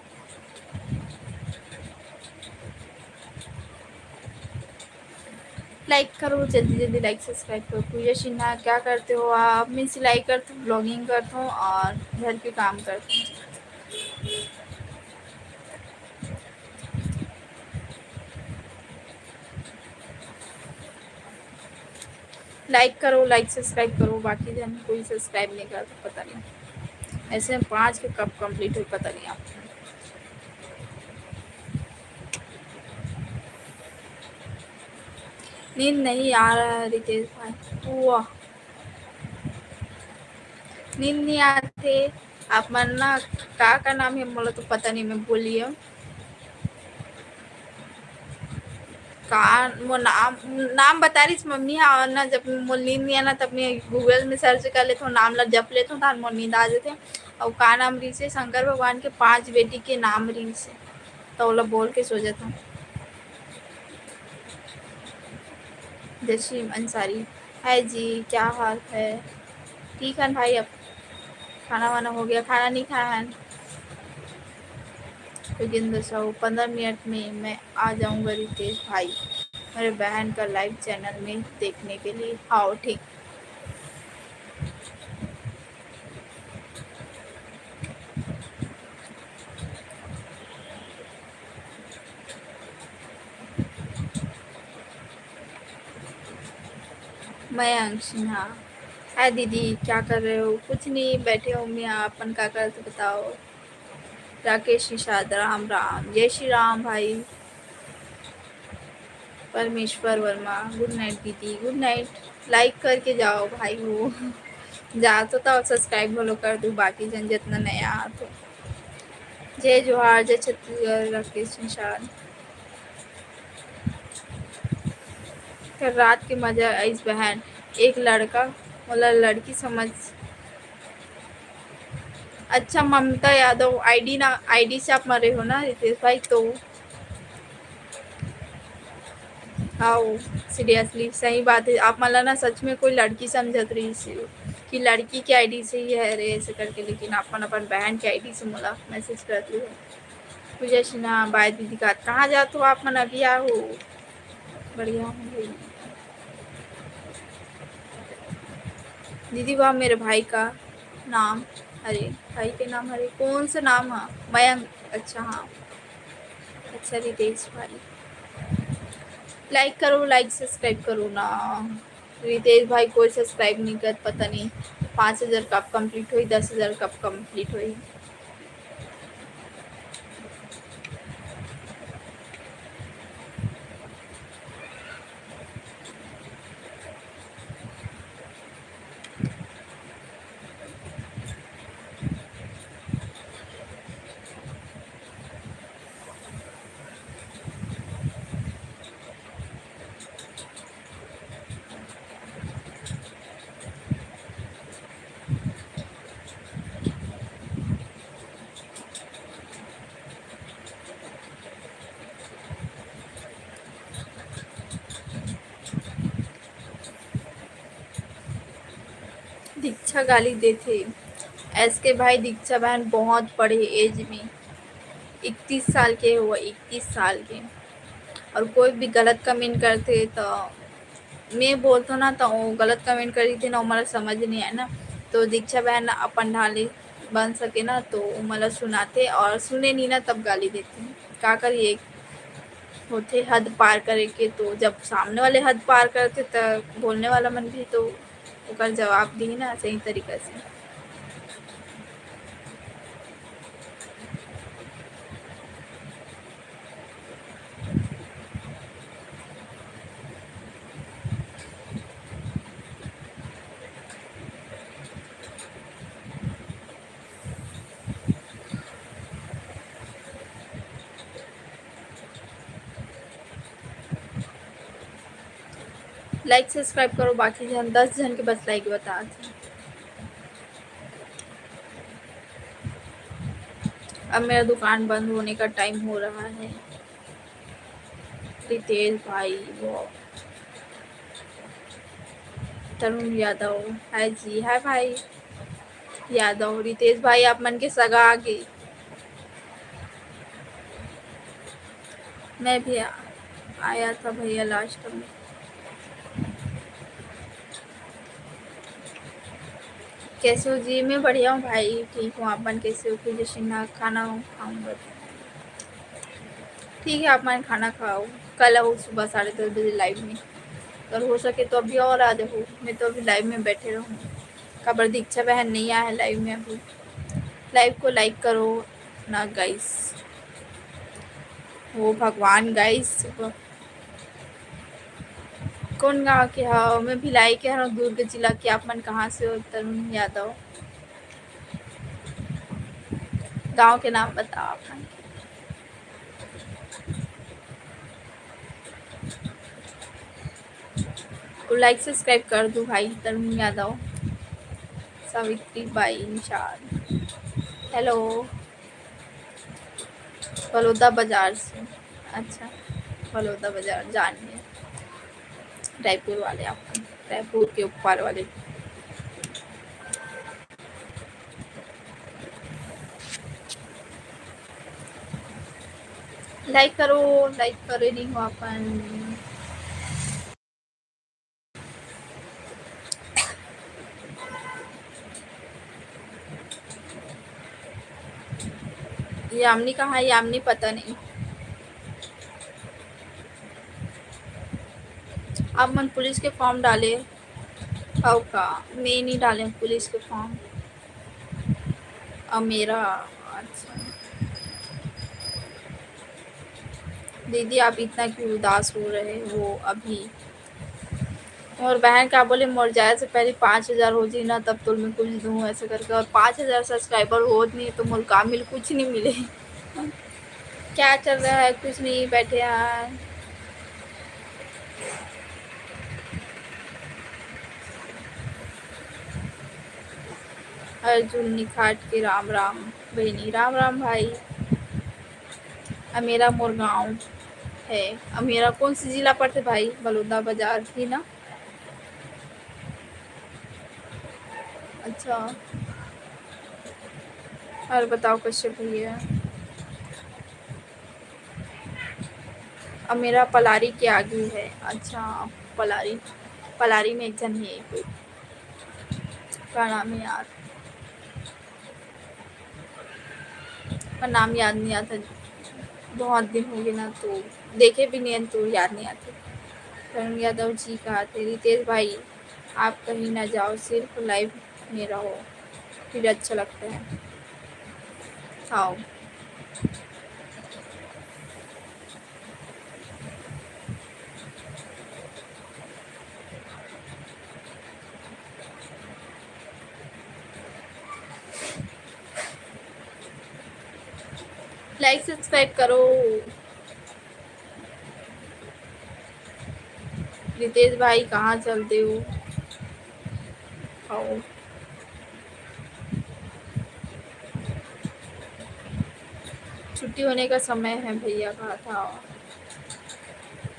लाइक करो जल्दी जल्दी, लाइक सब्सक्राइब करो। पूजा सिन्हा क्या करते हो आप। मैं सिलाई करती हूँ, ब्लॉगिंग करता हूँ और घर के काम करती हूँ। लाइक करो, लाइक सब्सक्राइब करो, बाकी जन कोई सब्सक्राइब नहीं करा तो पता नहीं ऐसे में 5 के कब कंप्लीट हुई पता नहीं आप। नींद नहीं आ रहा है रितेश भाई, वाह नींद नहीं आते आप मरना। का नाम है बोला तो पता नहीं, मैं बोलिए का वो नाम नाम बता रही मम्मी। हाँ और ना जब मोर नींद नहीं आना तब मैं गूगल में सर्च कर लेता हूँ, नाम ला जप लेता हूँ तो मोर नींद आ जाते हैं। और का नाम रही से शंकर भगवान के 5 बेटी के नाम रही से तो वो बोल के सो जाता हूँ। जशीम अंसारी, है जी क्या हाल है? ठीक है भाई, अब खाना वाना हो गया? खाना नहीं खाया है? योगेंद्र साहू, 15 मिनट में मैं आ जाऊंगा रितेश भाई मेरे बहन का लाइव चैनल में देखने के लिए। हाँ ठीक। मयंक सिन्हा, है दीदी क्या कर रहे हो? कुछ नहीं, बैठे हो मियाँ, अपन क्या करते बताओ? राकेश निषाद, राम राम, जय श्री राम भाई। परमेश्वर वर्मा, गुड नाइट दीदी, गुड नाइट। लाइक करके जाओ भाई, वो जा तो सब्सक्राइब बोलो कर दो, बाकी जन जितना नया तो। जय जोहार, जय छत्तीसगढ़। राकेश निषाद, फिर रात के मजा इस बहन, एक लड़का मतलब लड़की समझ। अच्छा ममता यादव, आईडी ना, आईडी से आप मरे हो ना रितेश भाई तो? हाँ सीरियसली सही बात है, आप मतलब ना सच में कोई लड़की समझत रही सी कि लड़की की आईडी से ही है रे ऐसे करके, लेकिन अपन अपन बहन की आईडी से मुला मैसेज करती हो। पूजा सिन्हा, बाय दीदी का कहाँ जाते हो आप? मन अभी आओ, बढ़िया हूँ भाई। दीदी वाह मेरे भाई का नाम, अरे भाई के नाम, अरे कौन सा नाम है? मयंक, अच्छा हाँ, अच्छा रितेश भाई। लाइक करो, लाइक सब्सक्राइब करो ना। रितेश भाई कोई सब्सक्राइब नहीं कर, पता नहीं 5,000 कब कंप्लीट हुई, 10,000 कब कंप्लीट हुई। दीक्षा गाली देते एस के भाई, दीक्षा बहन बहुत बड़े एज में 31 साल के हुआ, 31 साल के। और कोई भी गलत कमेंट करते तो मैं बोलता ना तो वो गलत कमेंट करी थी ना, हमारा समझ नहीं है ना, तो दीक्षा बहन अपन ढाले बन सके ना तो मतलब सुनाते, और सुने नहीं ना तब गाली देते। क्या करिए, होते हद पार करे के, तो जब सामने वाले हद पार करते तो बोलने वाला मन भी तो ओकर जवाब दी ना सही तरीका से। लाइक सब्सक्राइब करो, बाकी जन 10 जन के बस लाइक बता थे। अब मेरा दुकान बंद होने का टाइम हो रहा है रितेश भाई। वो तरुण यादव, है जी, है भाई यादव। रितेश भाई आप मन के सगा आगे, मैं भी आया था भैया लास्ट में। कैसे हो जी? मैं बढ़िया हूँ भाई, ठीक हूँ। आप मन कैसे हो? फिर जैसे ना खाना खाऊंगा ठीक है, आप मन खाना खाओ। कल आओ सुबह 10:30 बजे लाइव में। अगर हो सके तो अभी और आ जाओ, मैं तो अभी लाइव में बैठे रहूँ। खबर दीक्षा बहन नहीं आया है लाइव में अभी। लाइव को लाइक करो ना गाइस। वो भगवान गाइस, कौन गाँव के हो? मैं भिलाई के हूँ, दुर्ग जिला के। आप मन कहाँ से हो? तरुण यादव। गांव के नाम बताओ आप मन। को लाइक सब्सक्राइब कर दो भाई। तरुण यादव, सावित्री बाई निषाद। हेलो। बलौदा बाजार से। अच्छा, बलौदा बाजार जानिए। रायपुर वाले आप, रायपुर के ऊपर वाले। लाइक करो, लाइक करे नहीं हो अपन। यामिनी कहाँ है? यामिनी पता नहीं। आप मन पुलिस के फॉर्म डाले हो का? मैं नहीं डाले पुलिस के फॉर्म। अब मेरा, अच्छा। दीदी आप इतना क्यों उदास हो रहे हो अभी? और बहन क्या बोले, मर जाए से पहले 5,000 हो जी ना, तब तो मैं कुछ दूँ ऐसे करके। और 5,000 सब्सक्राइबर हो नहीं तो मुझे काम मिल कुछ नहीं मिले। क्या चल रहा है? कुछ नहीं, बैठे हैं। अर्जुन निखाट के राम राम बहनी। राम राम भाई। अमेरा मोरगांव है। अमेरा कौन सी जिला पड़ते भाई? बलौदा बाजार थी ना? अच्छा। और बताओ कश्यप भैया। अमेरा पलारी के आगे है। अच्छा, पलारी। पलारी में एक जन है कोई, का नाम है यार, का नाम याद नहीं आता। बहुत दिन हो गए ना, तो देखे भी नहीं हैं, तो याद नहीं आते। करण यादव जी कहा थे। रितेश भाई आप कहीं ना जाओ, सिर्फ लाइव में रहो, फिर अच्छा लगता है। आओ। लाइक सब्सक्राइब करो। रितेश भाई कहाँ चलते हो? आओ। छुट्टी होने का समय है भैया, कहा था।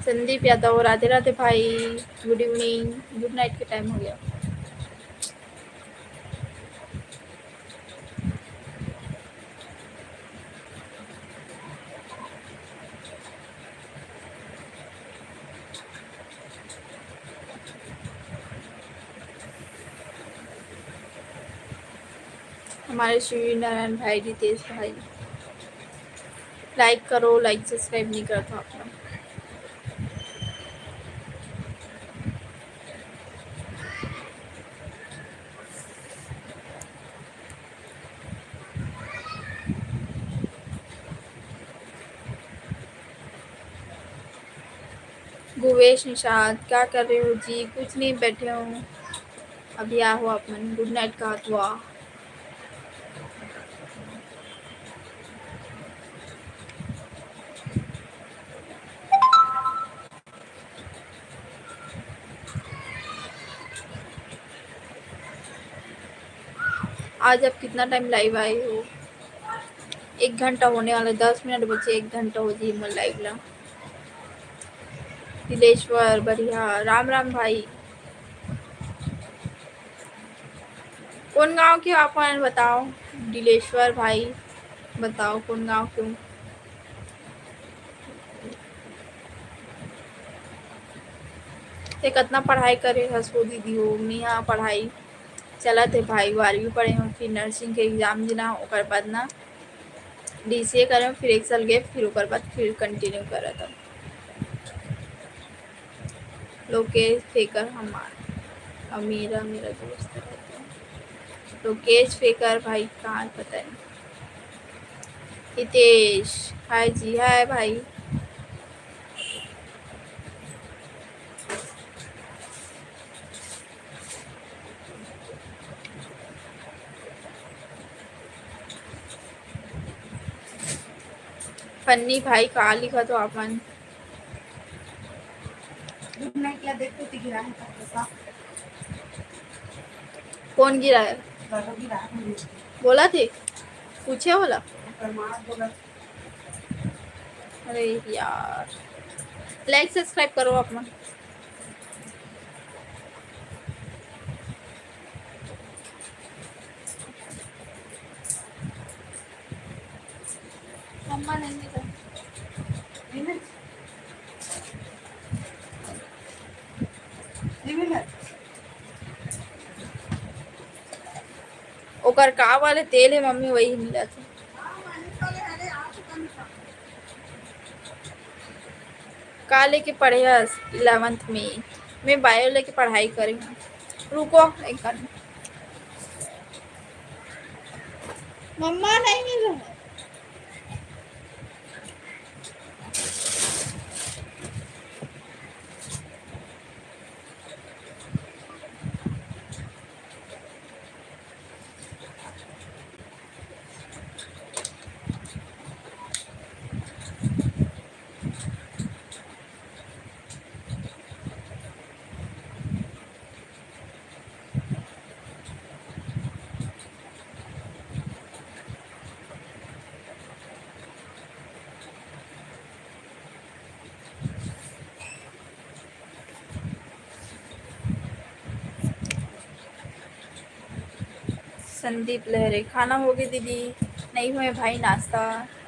संदीप यादव राधे राधे भाई। गुड इवनिंग, गुड नाइट के टाइम हो गया। हमारे श्री नारायण भाई, रितेश भाई। लाइक करो, लाइक सब्सक्राइब नहीं करता आपने। गुवेश निषाद क्या कर रहे हो जी? कुछ नहीं, बैठे हो। अभी आ हो अपन। गुड नाइट कहा हुआ। आज आप कितना टाइम लाइव आए हो? 1 घंटा होने वाला, 10 मिनट बचे, 1 घंटा हो जी मैं लाइव ला। दिलेश्वर बढ़िया। राम राम भाई। कौन गांव के आप हैं बताओ? दिलेश्वर भाई बताओ कौन गांव क्यों? ते कितना पढ़ाई करे हंसो दीदी हो? मैं यहाँ पढ़ाई चला थे भाई, 12वीं पढ़े हूँ, फिर नर्सिंग के एग्जाम देना, ओकर बाद ना DCA करे, फिर 1 साल गए, फिर ओकर बाद फिर कंटिन्यू करा था। लोकेश फेकर हमारा मेरा मेरा दोस्त रहता है। लोकेश फेकर भाई कहाँ पता नहीं। हितेश हाय जी हाय भाई। फन्नी भाई कहाँ लिखा तो अपन क्या देखते थे गिरा है पैसा। कौन गिरा है बोला थे पूछे बोला। अरे यार लाइक सब्सक्राइब करो अपना। मम्मा नहीं ओकर का वाले तेल है मम्मी वही मिला था। का लेके पढ़े 11th में मैं बायो लेके पढ़ाई करी। रुको एक कर मम्मा नहीं मिल रहा है। संदीप लहरे खाना हो गई दीदी। नहीं हुए भाई नाश्ता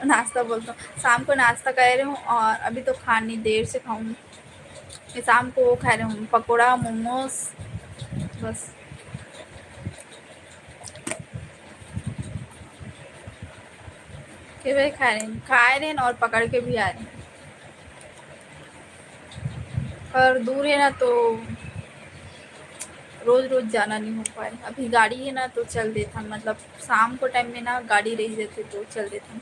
नाश्ता बोलता हूँ शाम को नाश्ता कर रही हूँ और अभी तो खानी देर से खाऊंगी। मैं शाम को वो खा रही हूँ पकोड़ा मोमोज बस। फिर वही खा रहे हैं और पकड़ के भी आ रहे हैं। पर दूर है ना तो रोज रोज जाना नहीं हो पाए। अभी गाड़ी है ना तो चल देता मतलब शाम को टाइम में ना गाड़ी रही जाती तो चल देता।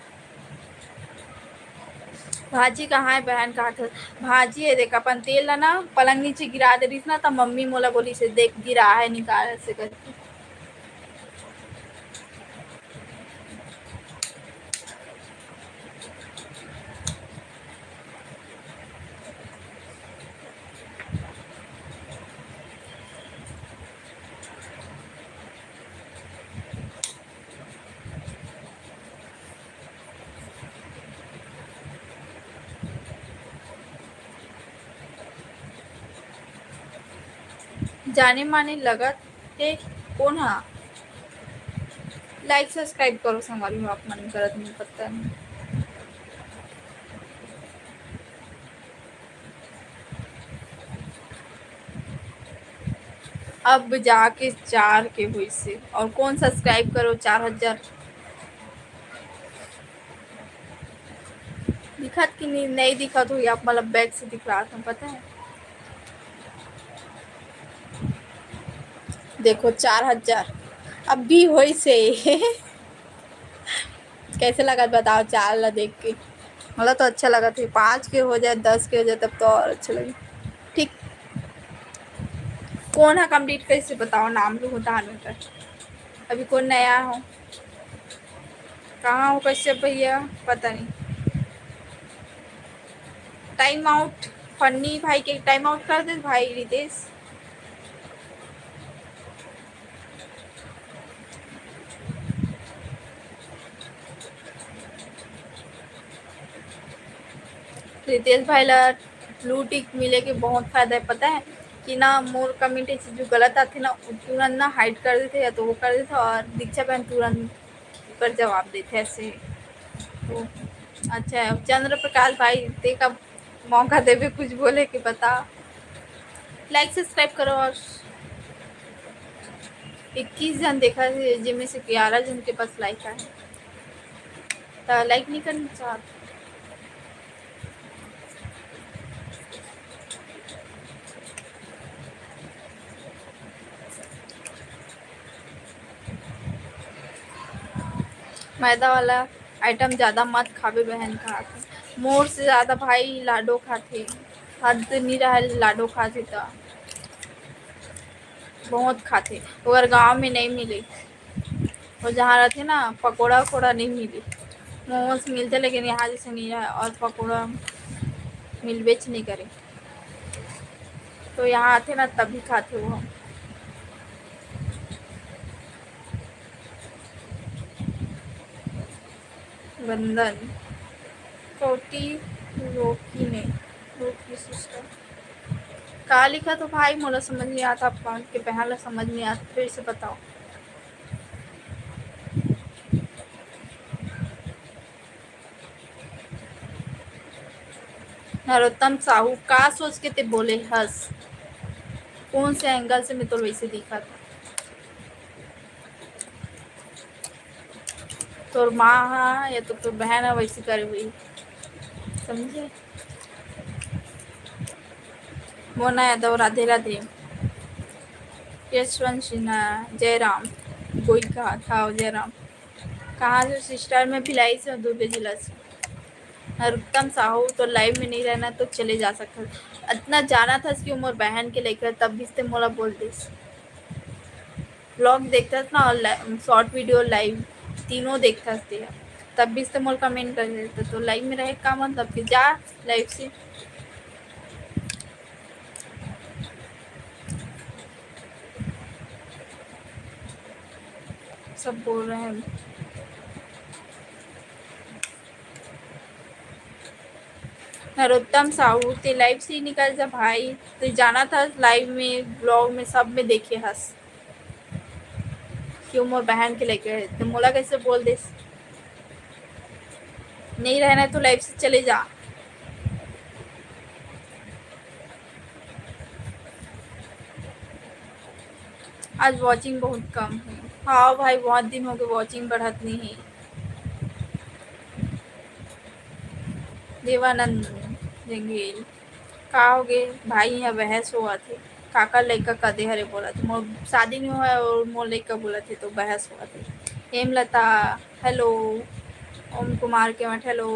भाजी कहाँ है बहन कहा था। भाजी है देख अपन तेल ना पलंग नीचे गिरा दे रही थी ना तब मम्मी मोला बोली से देख गिरा है निकाल ऐसे करके। जाने माने लगा ते कौन हा लाइक सब्सक्राइब करो हमारी आप मन करत नहीं पता नहीं। अब जाके 4 के हुई से और कौन सब्सक्राइब करो 4000 दिखत कि नहीं दिखत हुई आप मतलब बैक से दिख रहा था पता है। देखो 4000 अब भी हुई से कैसे लगा बताओ 4 ला देख के मतलब तो अच्छा लगा था 5 के हो जाए 10 के हो जाए तब तो और अच्छा लगे। ठीक कौन है कंप्लीट कैसे बताओ नाम लो होता है अभी कौन नया हो कहाँ हो कैसे भैया पता नहीं। टाइम आउट फन्नी भाई के टाइम आउट कर दे भाई रितेश। रितेश भाई ला ब्लू टिक मिले के बहुत फायदा है पता है कि ना मोर कमेंट जो गलत आते ना तुरंत ना हाइड कर देते या तो वो कर देते और दीक्षा बहन तुरंत पर जवाब देते ऐसे तो अच्छा है। चंद्र प्रकाश भाई ते का मौका देवे कुछ बोले कि बता। लाइक सब्सक्राइब करो और 21 जन देखा जिनमें से 11 जन के पास लाइक है तो लाइक नहीं करना चाहते। मैदा वाला आइटम ज़्यादा मत खावे बहन खाते मोर से ज़्यादा भाई लाडो खाते हद नहीं रहा लाडो खाते तो बहुत खाते अगर गांव में नहीं मिले और जहाँ रहते ना पकोड़ा वकोड़ा नहीं मिले मोमोज मिलते लेकिन यहाँ जैसे नहीं रहा और पकोड़ा मिल बेच नहीं करे तो यहाँ आते ना तभी खाते वो हम बंधन रोटी रोकी ने रोकी सिस्टर कहा लिखा तो भाई मोला समझ नहीं आता आपका के पहला समझ नहीं आता फिर से बताओ नरोत्तम साहू का सोच के ते बोले हंस कौन से एंगल से मैं तो वैसे दिखा था तोर माँ या तो तोर बहन है वैसे करे हुई समझे मोना यादव राधे राधे यशवंत सिन्हा जयराम गोइका था जयराम कहाँ से सिस्टर में भिलाई से दुर्ग जिला से नरोत्तम साहू तो लाइव में नहीं रहना तो चले जा सकता इतना जाना था इसकी उम्र बहन के लेकर तब भी इससे मोला बोल दिस ब्लॉग देखता था ना और शॉर्ट वीडियो लाइव तीनों देखता थे तब भी इससे मोल कमेंट कर देते तो लाइव में रहे का मतलब कि जा लाइव से सब बोल रहे हैं नरोत्तम साहू ते लाइव से ही निकल जा भाई तो जाना था लाइव में ब्लॉग में सब में देखे हंस क्यों मोर बहन के लेके तो मोला कैसे बोल दे नहीं रहना तो लाइव से चले जा आज वॉचिंग बहुत कम है हाँ भाई बहुत दिन हो गए वॉचिंग बढ़त नहीं है देवानंद जंगेल का हो गए भाई यहाँ बहस हुआ थे काका लड़का कदे हरे बोला थे मोर शादी नहीं हुआ और मोर लड़का बोला थे तो बहस हुआ थे हेमलता हेलो ओम कुमार के मठ हेलो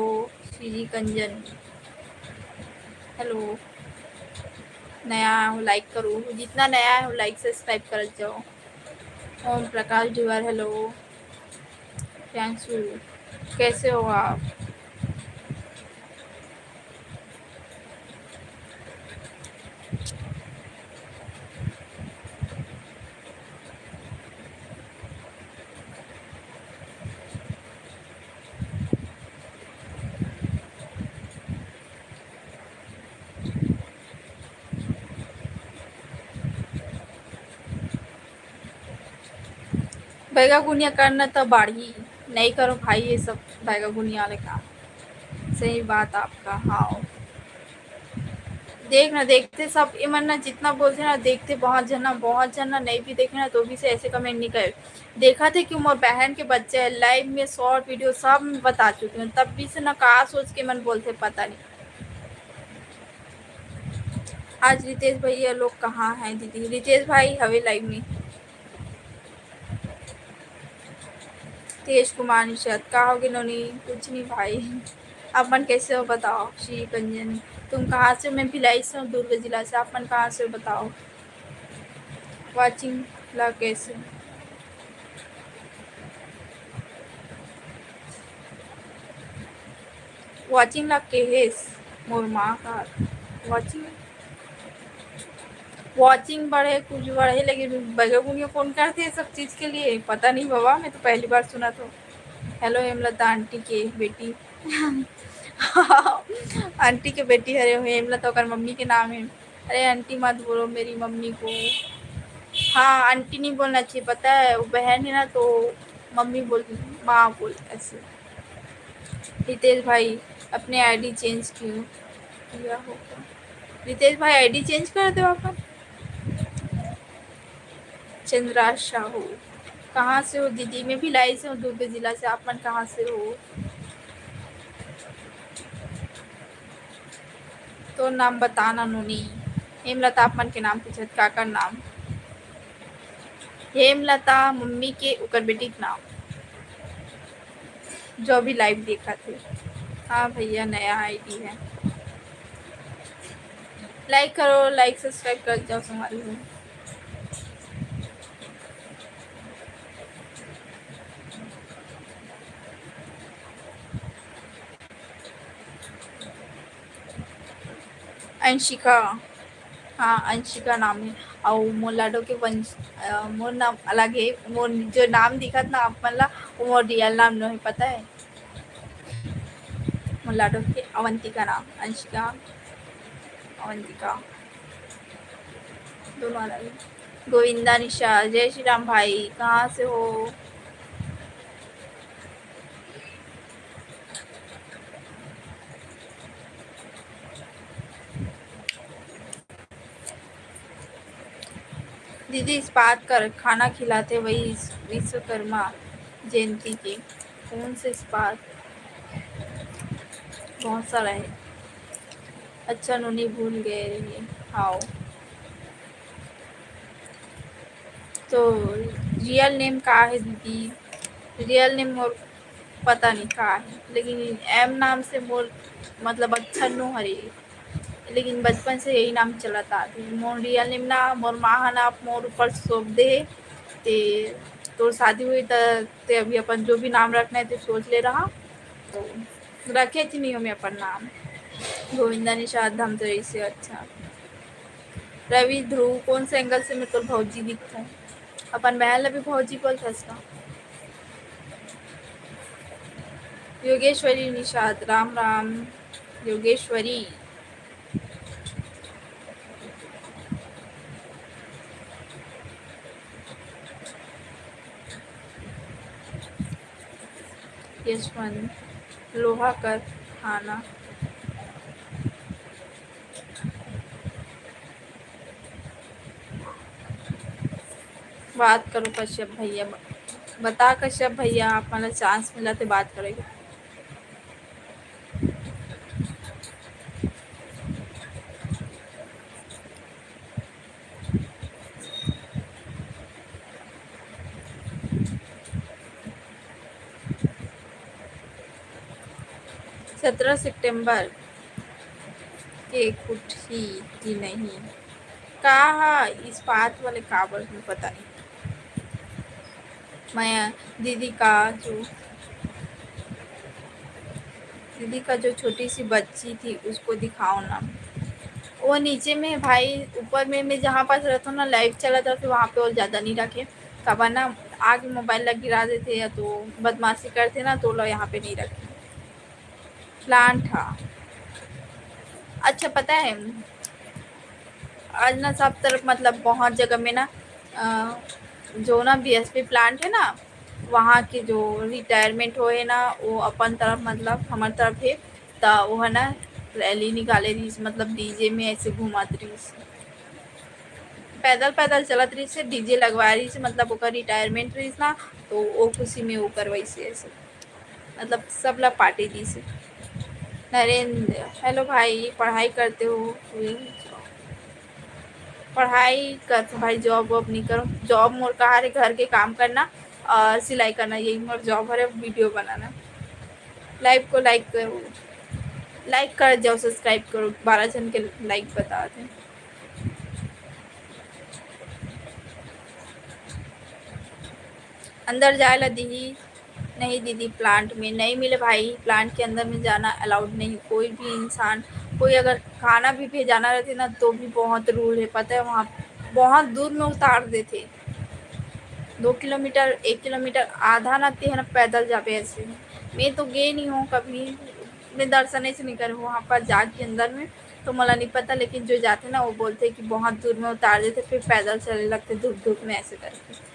सीजी कंजन हेलो नया हो लाइक करो जितना नया है लाइक सब्सक्राइब कर जाओ ओम प्रकाश जुआर हेलो थैंक्स यू कैसे हो आप बैगा गुनिया करना तो बाढ़ी नहीं करो भाई ये सब बैगा गुनिया वाले काम सही बात आपका हाँ देख ना देखते सब इमन ना जितना बोलते ना देखते बहुत जना नहीं भी देखे ना तो भी से ऐसे कमेंट नहीं करे देखा थे कि मोर बहन के बच्चे लाइव में शॉर्ट वीडियो सब में बता चुके हैं तब भी से ना कहा सोच के मन बोलते पता नहीं आज रितेश भैया लोग कहाँ हैं दीदी रितेश भाई हवे लाइव में तेज कुमार निषद कहा होगी नोनी कुछ नहीं भाई आप मन कैसे हो बताओ श्री कंजन तुम कहाँ से मैं भिलाई से हूँ दुर्ग जिला से आप मन कहाँ से बताओ वाचिंग ला कैसे वाचिंग ला केहेस मोर माँ का वाचिंग बढ़े कुछ बढ़े लेकिन बगुनिया फोन करते हैं सब चीज़ के लिए पता नहीं बाबा मैं तो पहली बार सुना तो हेलो हेमलता आंटी के बेटी आंटी के बेटी हरे हेमलता और मम्मी के नाम है अरे आंटी मत बोलो मेरी मम्मी को हाँ आंटी नहीं बोलना चाहिए पता है वो बहन है ना तो मम्मी बोलती माँ बोल ऐसे रितेश भाई अपने आईडी चेंज क्यों किया होगा रितेश भाई आईडी चेंज कर दो अपन चंद्रा साहू कहाँ से हो दीदी मैं भिलाई से हूँ दुर्ग जिला से आप मन कहाँ से हो तो नाम बताना नोनी हेमलता आप मन के नाम पूछे काकर नाम हेमलता मम्मी के उकर बेटी के नाम जो अभी लाइव देखा थे। हाँ भैया नया आईडी है। लाइक करो, लाइक सब्सक्राइब कर जाओ हमारी हो। अंशिका। हाँ अंशिका नाम है। और मोर लाडो के वंश मोर नाम अलग है। मोर जो नाम दिखत ना आप मतलब वो मोर रियल नाम नहीं पता है। मोर लाडो के अवंतिका नाम, अंशिका अवंतिका दोनों अलग है। गोविंदा निशा, जय श्री राम भाई, कहाँ से हो? दीदी इस बात कर खाना खिलाते वही विश्वकर्मा जयंती के। कौन से इस बात? बहुत सारा है। अच्छा नूनी भूल गए रहिए। हाँ तो रियल नेम का है दीदी? रियल नेम मोर पता नहीं का है, लेकिन एम नाम से मोर मतलब अच्छा नो हरे। लेकिन बचपन से यही नाम चला था। मोर रियल नेम ना मोर माँ है ना मोर ऊपर सौंप दे ते तो शादी हुई ते अभी अपन जो भी नाम रखना है तो सोच ले रहा तो रखे थी नहीं हमें अपन नाम। गोविंदा निषाद हम तो ऐसे अच्छा। रवि ध्रुव कौन से एंगल से मेरे को भौजी दिखता है? अपन बहन अभी भौजी बोलता इसका। योगेश्वरी निषाद राम राम। योगेश्वरी यशवंत लोहा कर थाना। बात करो कश्यप भैया। बता कश्यप भैया आप मतलब चांस मिला तो बात करेंगे। सत्रह सितंबर के कुछ ही की नहीं कहा इस बात वाले काबर में पता नहीं। मैं दीदी का जो छोटी सी बच्ची थी उसको दिखाओ ना। वो नीचे में है भाई, ऊपर में मैं जहाँ पास रहता हूँ ना लाइव चला था फिर वहाँ पे और ज़्यादा नहीं रखे। कब ना आगे मोबाइल लग गिरा देते या तो बदमाशी करते ना तो लोग यहाँ पे नहीं रखे। प्लांट था। अच्छा पता है आज ना सब तरफ मतलब बहुत जगह में ना जो ना बीएसपी प्लांट है ना वहाँ के जो रिटायरमेंट हो है ना वो अपन तरफ मतलब हमारे तरफ है तो वो है ना रैली निकाले रही मतलब डीजे में ऐसे घुमात रही पैदल पैदल चलत रही से डीजे लगवा रही से मतलब ओकर रिटायरमेंट रही ना तो वो खुशी में वो करवाई से ऐसे मतलब सब लोग पार्टी दी से। नरेंद्र हेलो भाई पढ़ाई करते हो? पढ़ाई कर भाई जॉब वॉब नहीं करो। जॉब मोर कहा है घर के काम करना और सिलाई करना यही मोर जॉब है। वीडियो बनाना। लाइव को लाइक करो, लाइक कर जाओ सब्सक्राइब करो 12 जन के लाइक बता दें। अंदर जाए ला दीदी? नहीं दीदी प्लांट में नहीं मिले भाई। प्लांट के अंदर में जाना अलाउड नहीं। कोई भी इंसान कोई अगर खाना भी भेजाना रहती ना तो भी बहुत रूल है पता है। वहाँ बहुत दूर में उतार देते 2 किलोमीटर 1 किलोमीटर आधा नाते है ना पैदल जाते ऐसे। मैं तो गए नहीं हूँ कभी। मैं दर्शन ऐसे नहीं करूँ वहाँ पर जाके अंदर में तो मला नहीं पता। लेकिन जो जाते ना वो बोलते कि बहुत दूर में उतार देते फिर पैदल चलने लगते धूप धूप में ऐसे करके।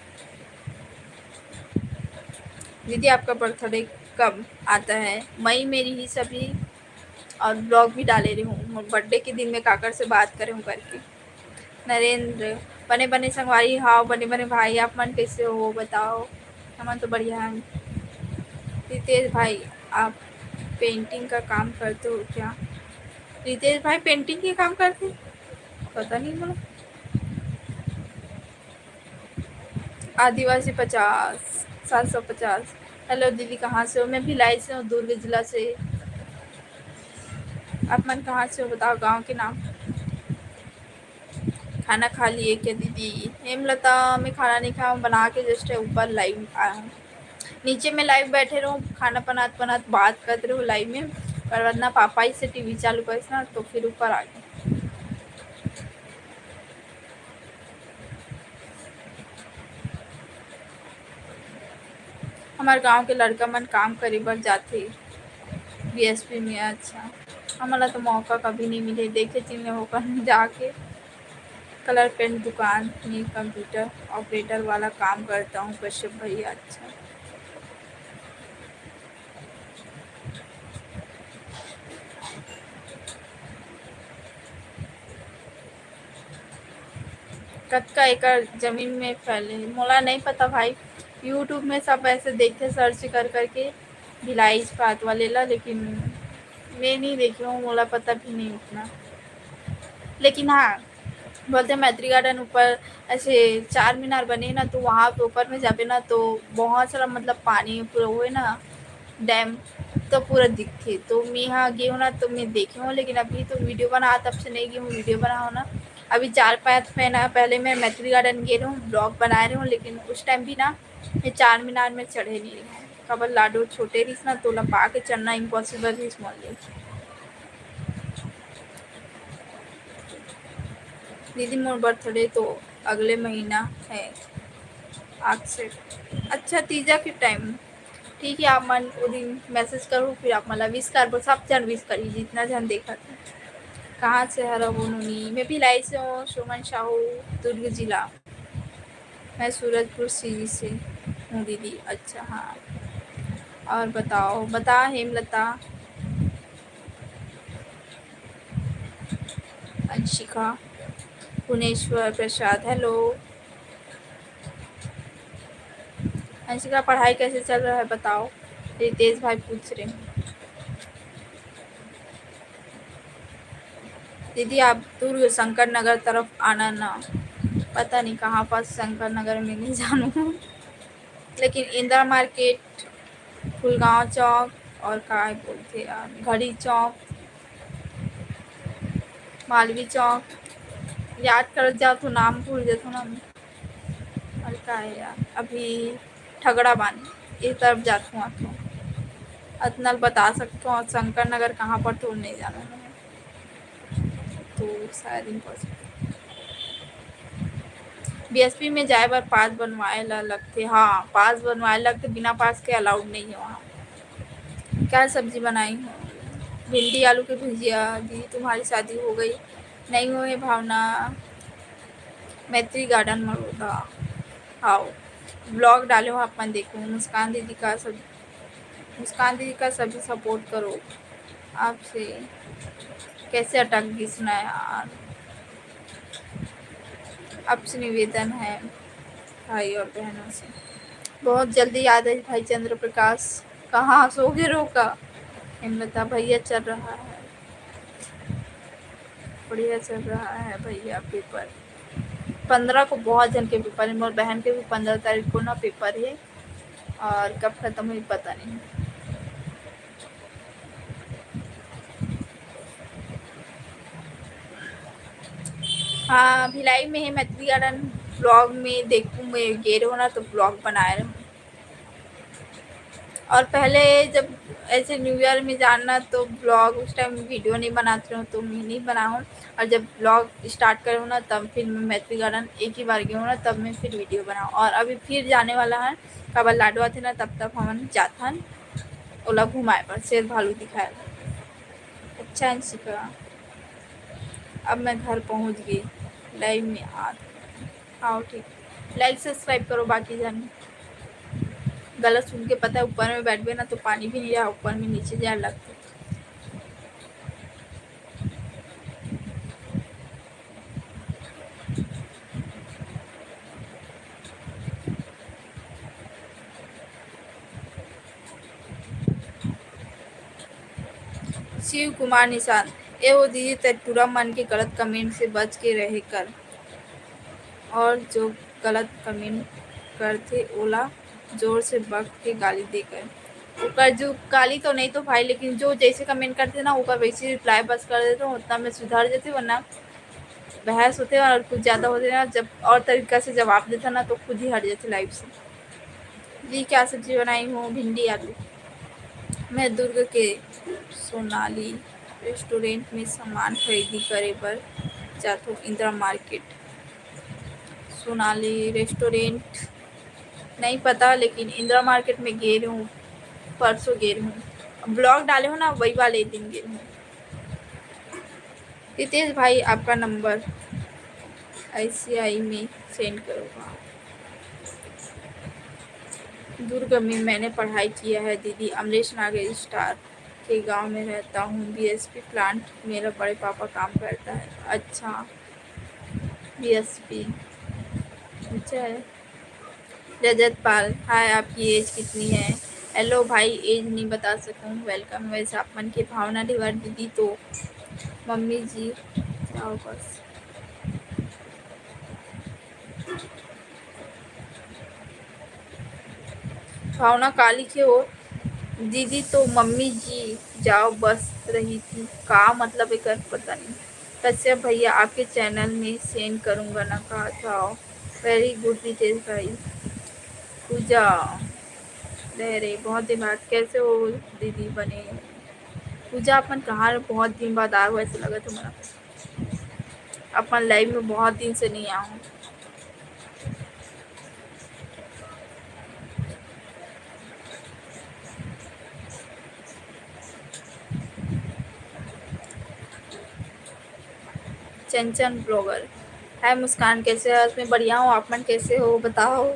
दीदी आपका बर्थडे कब आता है? मई मेरी ही सभी और ब्लॉग भी डाले रही हूँ बर्थडे के दिन में काकर से बात करे हूँ करके। नरेंद्र बने बने संगवारी हाँ बने बने भाई आप मन कैसे हो बताओ? हम तो बढ़िया है। रितेश भाई आप पेंटिंग का काम करते हो क्या? रितेश भाई पेंटिंग के काम करते पता नहीं बोला। आदिवासी 50 750 हेलो दीदी, कहाँ से हो? मैं भिलाई से हूँ, दुर्ग जिला से। आप मन कहाँ से हो बताओ, गांव के नाम। खाना खा लिए क्या दीदी? हेमलता, मैं खाना नहीं खाया हूँ, बना के जस्ट ऊपर लाइव आया हूँ। नीचे में लाइव बैठे रहूँ, खाना बनात बनात बात करते रहो लाइव में, पर वरना पापा ही से टीवी चालू कर ना, तो फिर ऊपर आ गए। हमारे गांव के लड़का मन काम करे बर जाते बीएसपी में। अच्छा, हमारा तो मौका कभी नहीं मिले, देखे चिन्ह होकर जाके। कलर पेंट दुकान में कंप्यूटर ऑपरेटर वाला काम करता हूँ कश्यप भैया। अच्छा, कत्का एकड़ जमीन में फैले मोला नहीं पता भाई। यूट्यूब में सब ऐसे देखते सर्च कर करके भिलाई इस्पात वाले ला, लेकिन मैं नहीं देखी हूँ, मोला पता भी नहीं उतना। लेकिन हाँ, बोलते हैं मैत्री गार्डन ऊपर ऐसे चार मीनार बने ना, तो वहाँ पे ऊपर में जाबे ना तो बहुत सारा मतलब पानी पूरा हुए ना डैम, तो पूरा दिखते। तो मैं यहाँ गई हूँ ना, तो मैं देखी हूँ, लेकिन अभी तो वीडियो बना तब से नहीं गई हूँ, वीडियो बना हो ना। अभी 4-5 महीना पहले मैं मैत्री गार्डन गई हूँ, ब्लॉग बना रही हूँ, लेकिन उस टाइम भी ना मैं चार मीनार में चढ़े नहीं रही हूँ। कबर लाडो छोटे रही ना, तो लंबा के चढ़ना इम्पॉसिबल ही स्मॉल रही। दीदी मोर बर्थडे तो अगले महीना है, आज से। अच्छा, तीजा के टाइम ठीक है, आप मन वो दिन मैसेज करो, फिर आप मला विश कर, सब जन विश करी जितना जन देखा था। कहाँ से हरा बोनूनी? मैं भिलाई से हूँ, सुमन साहू, दुर्ग जिला। मैं सूरजपुर सीरी से हूँ दीदी। अच्छा हाँ, और बताओ, बता हेमलता। अंशिका, भुवनेश्वर प्रसाद, हेलो। अंशिका, पढ़ाई कैसे चल रहा है बताओ, रितेश भाई पूछ रहे हैं। दीदी आप दुर्ग शंकर नगर तरफ आना ना। पता नहीं कहाँ पास शंकर नगर में, नहीं जानू। लेकिन इंदिरा मार्केट, फुलगांव चौक, और का बोलते यार, घड़ी चौक, मालवी चौक, याद कर जाओ तो नाम भूल जाता ना मैं। और का है यार, अभी ठगड़ा बानी इस तरफ जाता हूँ आपको, इतना बता सकता हूँ। शंकर नगर कहाँ पर तो नहीं जाना है, तो शायद इम्पॉसिबल। बीएसपी में जाए बार पास बनवाए ला लगते, हाँ पास बनवाए लगते, बिना पास के अलाउड नहीं है वहाँ। क्या सब्जी बनाई हूँ? भिंडी आलू की भुजिया। दीदी तुम्हारी शादी हो गई? नहीं हुई है भावना। मैत्री गार्डन मरोदा, आओ ब्लॉग डाले हो अपन देखो। मुस्कान दीदी का सब, मुस्कान दीदी का सभी सपोर्ट करो। आपसे कैसे अटक गई सुना यार। आपसे निवेदन है भाई और बहनों से, बहुत जल्दी याद है भाई चंद्र प्रकाश। कहाँ सोगे रोका? हिम्मता भैया चल रहा है, बढ़िया चल रहा है भैया। पेपर 15 को बहुत जन के पेपर है, मेरे बहन के भी 15 तारीख को ना पेपर है, और कब खत्म हुई पता नहीं। हाँ, भिलाई में है मैत्री गार्डन। ब्लॉग में देखूँ मैं गे रहा हूँ ना, तो ब्लॉग बना रहा हूँ। और पहले जब ऐसे न्यू ईयर में जानना, तो ब्लॉग उस टाइम वीडियो नहीं बनाती हूँ, तो मैं नहीं बना हूँ। और जब ब्लॉग स्टार्ट करूँ ना, तब फिर मैं मैत्री गार्डन एक ही बार गई हूँ ना, तब मैं फिर वीडियो बनाऊँ। और अभी फिर जाने वाला है, कब लाडवा थे ना, तब तक हम जाथन ओला घुमाए पर, शेर भालू दिखाए। अच्छा अंशिका, अब मैं घर पहुँच गई, लाइव में आ। आओ ठीक, लाइक सब्सक्राइब करो बाकी जाने। गलत सुन के पता है, ऊपर में बैठ गए ना तो पानी भी नहीं रहा, ऊपर में नीचे जाए लगता। शिव कुमार निशान, ए वो दीदी तेरा मन के गलत कमेंट से बच के रहे कर, और जो गलत कमेंट करते ओला जोर से बक के गाली देकर। ऊपर जो गाली तो नहीं तो भाई, लेकिन जो जैसे कमेंट करते ना ऊपर वैसे रिप्लाई बस कर देते हो, उतना मैं सुधर जाती, वरना बहस होते और कुछ ज़्यादा होते ना, जब और तरीका से जवाब देता ना तो खुद ही हट जाते लाइफ से। जी क्या सब्जी बनाई हूँ? भिंडी आलू। मैं दुर्ग के सोनाली रेस्टोरेंट में सामान खरीदी करे पर जात हूँ इंदिरा मार्केट। सोनाली रेस्टोरेंट नहीं पता, लेकिन इंदिरा मार्केट में गए हूँ, परसों गए हूँ। ब्लॉग डाले हो ना वही वाले दिन गए हूँ। रितेश भाई आपका नंबर ICI में सेंड करो। दुर्ग में मैंने पढ़ाई किया है दीदी। अमरीश नागर स्टार के गांव में रहता हूँ। BSP प्लांट मेरा बड़े पापा काम करता है। अच्छा BSP अच्छा है। रजत पाल हाय, आपकी एज कितनी है? हेलो भाई, एज नहीं बता सकूँ। वेलकम। वैसे आप मन के भावना डिवर दीदी तो मम्मी जी जाओ बस। भावना काली के हो दीदी तो मम्मी जी जाओ बस रही थी। का मतलब एक पता नहीं। कश्यप भैया आपके चैनल में सेंड करूँगा ना, कहा था। वेरी गुड रितेश भाई। पूजा लहरे बहुत दिन बाद कैसे हो दीदी बने? पूजा अपन कहाँ बहुत दिन बाद आए हो, ऐसा लगा तुम्हारा। अपन लाइव में बहुत दिन से नहीं आऊँ। चंचन ब्लॉगर हाय मुस्कान, कैसे हो? मैं बढ़िया हूँ, आप मन कैसे हो बताओ।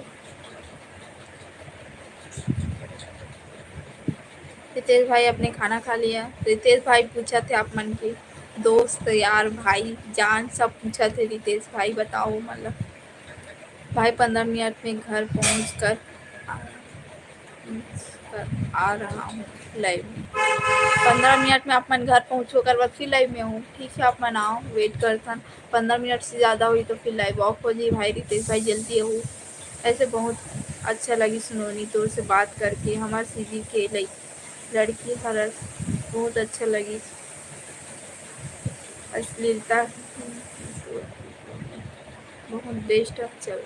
रितेश भाई आपने खाना खा लिया? रितेश भाई पूछा थे आप मन के दोस्त यार भाई जान सब पूछा थे। रितेश भाई बताओ मतलब भाई 15 मिनट में घर आ रहा हूँ लाइव में। 15 मिनट में आप मन घर पहुँचो कर बाद फिर लाइव में हूँ। ठीक है आप मन आओ, वेट करता। 15 मिनट से ज़्यादा हुई तो फिर लाइव ऑफ हो जी। भाई रितेश भाई जल्दी हो। ऐसे बहुत अच्छा लगी सुनोनी तोर से बात करके। हमारे सीधी के लड़की हर बहुत अच्छा लगी। अश्लीलता बहुत बेस्ट चल।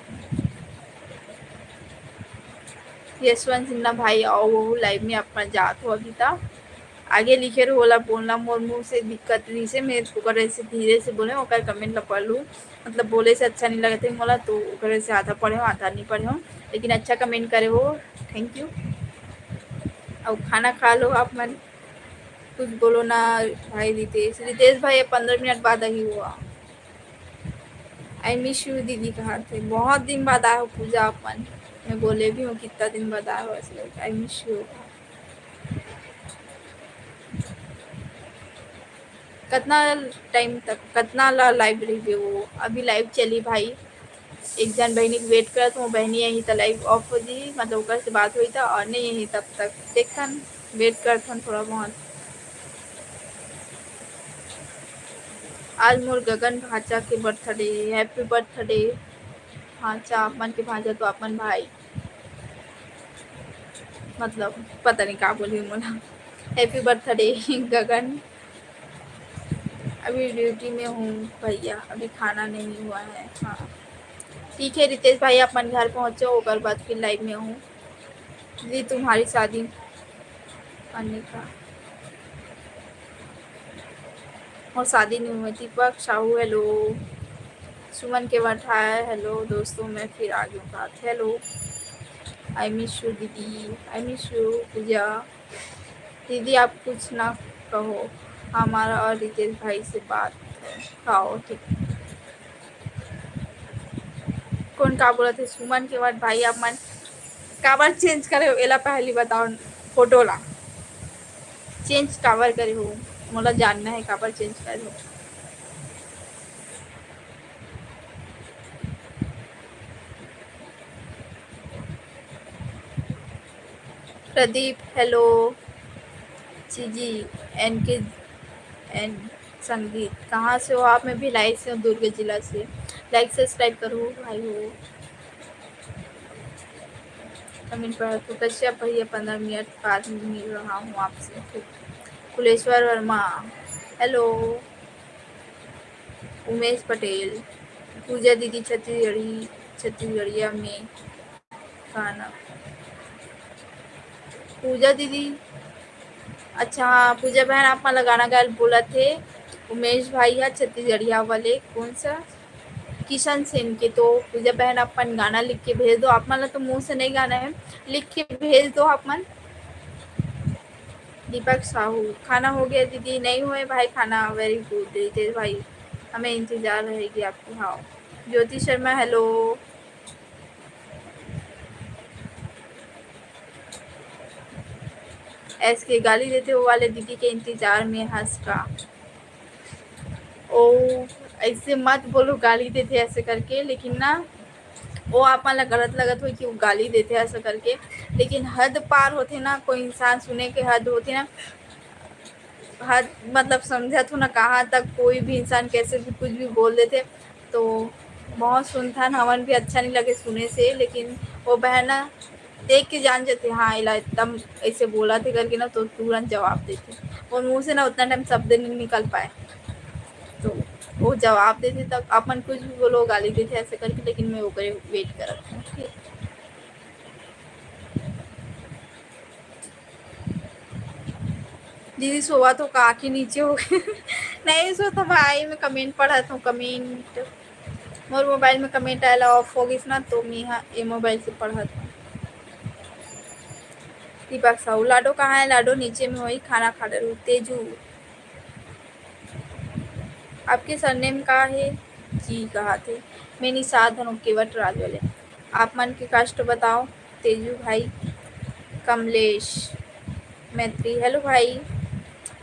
यशवंत सिन्हा भाई आओ वो लाइव में अपना जात हो अभी तक आगे लिखे होला बोलना मोर मुँह से दिक्कत नहीं से मैं ओकरे से धीरे से बोले ओकर कमेंट ला पढ़ लूँ। मतलब बोले से अच्छा नहीं लगता है मोला तो ओकरे से आधा पढ़े हो आधा नहीं पढ़े हो, लेकिन अच्छा कमेंट करे हो, थैंक यू। और खाना खा लो आप मन, कुछ बोलो ना। भाई रितेश रितेश भाई 15 मिनट बाद ही हुआ। आई मिस यू दीदी कहा थे, बहुत दिन बाद आया हो पूजा अपन। मैं बोले भी हूँ कितना दिन बाद आया हो, ऐसे आई मिस यू। कितना टाइम तक कितना लाइव रही वो अभी लाइव चली भाई। एक जन बहनी की वेट कर तो बहनी यही था लाइव ऑफ हो जी, मतलब ओकर से बात हुई था और नहीं यही तब तक देखता वेट करता थोड़ा बहुत। आज मोर गगन भाचा के बर्थडे, हैप्पी बर्थडे भाचा। अपन के भाचा तो अपन भाई मतलब पता नहीं क्या बोली मोला। हैप्पी बर्थडे गगन। अभी ड्यूटी में हूँ भैया, अभी खाना नहीं हुआ है। हाँ ठीक है रितेश भाई अपन घर पहुँचो ओकर बाद फिर लाइव में हूँ। जी तुम्हारी शादी करने का और शादी नहीं हुई। दीपक साहू हेलो। सुमन के वठाए हेलो दोस्तों, मैं फिर आ गई बात। हेलो आई मिस यू दीदी, आई मिस यू पूजा। दीदी आप कुछ ना कहो, हमारा और रितेश भाई से बात है। खाओ ठीक। कौन का बोला थे? सुमन के बाद भाई आप मन काबर चेंज करे हो? एला पहली बताओ फोटो ला चेंज काबर करे हो, मोला जानना है काबर चेंज करे हो। प्रदीप हेलो। जी एन के एन संगीत कहाँ से हो आप? मैं भिलाई से हूँ, दुर्ग जिला से। लाइक सब्सक्राइब करो भाई हो। कमेंट पढ़ा तो कश्यप भैया 15 मिनट बाद मिल रहा हूँ आपसे। ठीक। कुलेश्वर वर्मा हेलो। उमेश पटेल पूजा दीदी छत्तीसगढ़िया में गाना। पूजा दीदी अच्छा हाँ पूजा बहन आप मला गाना गायल बोला थे। उमेश भाई है छत्तीसगढ़िया वाले कौन सा किशन सेन के। तो पूजा बहन अपन गाना लिख के भेज दो। आप मला तो मुंह से नहीं गाना है लिख के भेज दो आप मन। दीपक साहू खाना हो गया दीदी। नहीं हुए भाई खाना। वेरी गुड रितेश भाई हमें इंतजार रहेगी आपकी। हाँ ज्योति शर्मा हेलो। एस के गाली देते हो वाले दीदी के इंतजार में हंस का। ओ ऐसे मत बोलो गाली देते ऐसे करके। लेकिन ना वो आप मला गलत लगत हो कि वो गाली देते ऐसा करके। लेकिन हद पार होते ना कोई इंसान सुने के हद होती ना। हद मतलब समझा तो ना कहाँ तक कोई भी इंसान कैसे भी कुछ भी बोल देते। तो बहुत सुनता ना हवन भी अच्छा नहीं लगे सुने से। लेकिन वो बहन ना देख के जान जाते हाँ इला एकदम ऐसे बोला थे करके ना तो तुरंत जवाब देते। और मुंह से ना उतना टाइम शब्द नहीं निकल पाए तो वो जवाब देते तब अपन कुछ भी बोलो गाली देते ऐसे करके। लेकिन मैं वो करे वेट कर रखती हूँ। ठीक। दीदी सोवा तो का के नीचे हो गए नहीं सो तो भाई मैं कमेंट पढ़ा था कमेंट मोर मोबाइल में कमेंट आएला ऑफ हो गई ना तो मैं यहाँ ये मोबाइल से पढ़ा था। दीपक साहू लाडो कहाँ है। लाडो नीचे में वही खाना खा रहे हो। तेजू आपके सरनेम का है जी कहा थे। मैं निषाद हूँ केवट राज वाले। आप मन के कष्ट बताओ। तेजू भाई कमलेश मैत्री हेलो भाई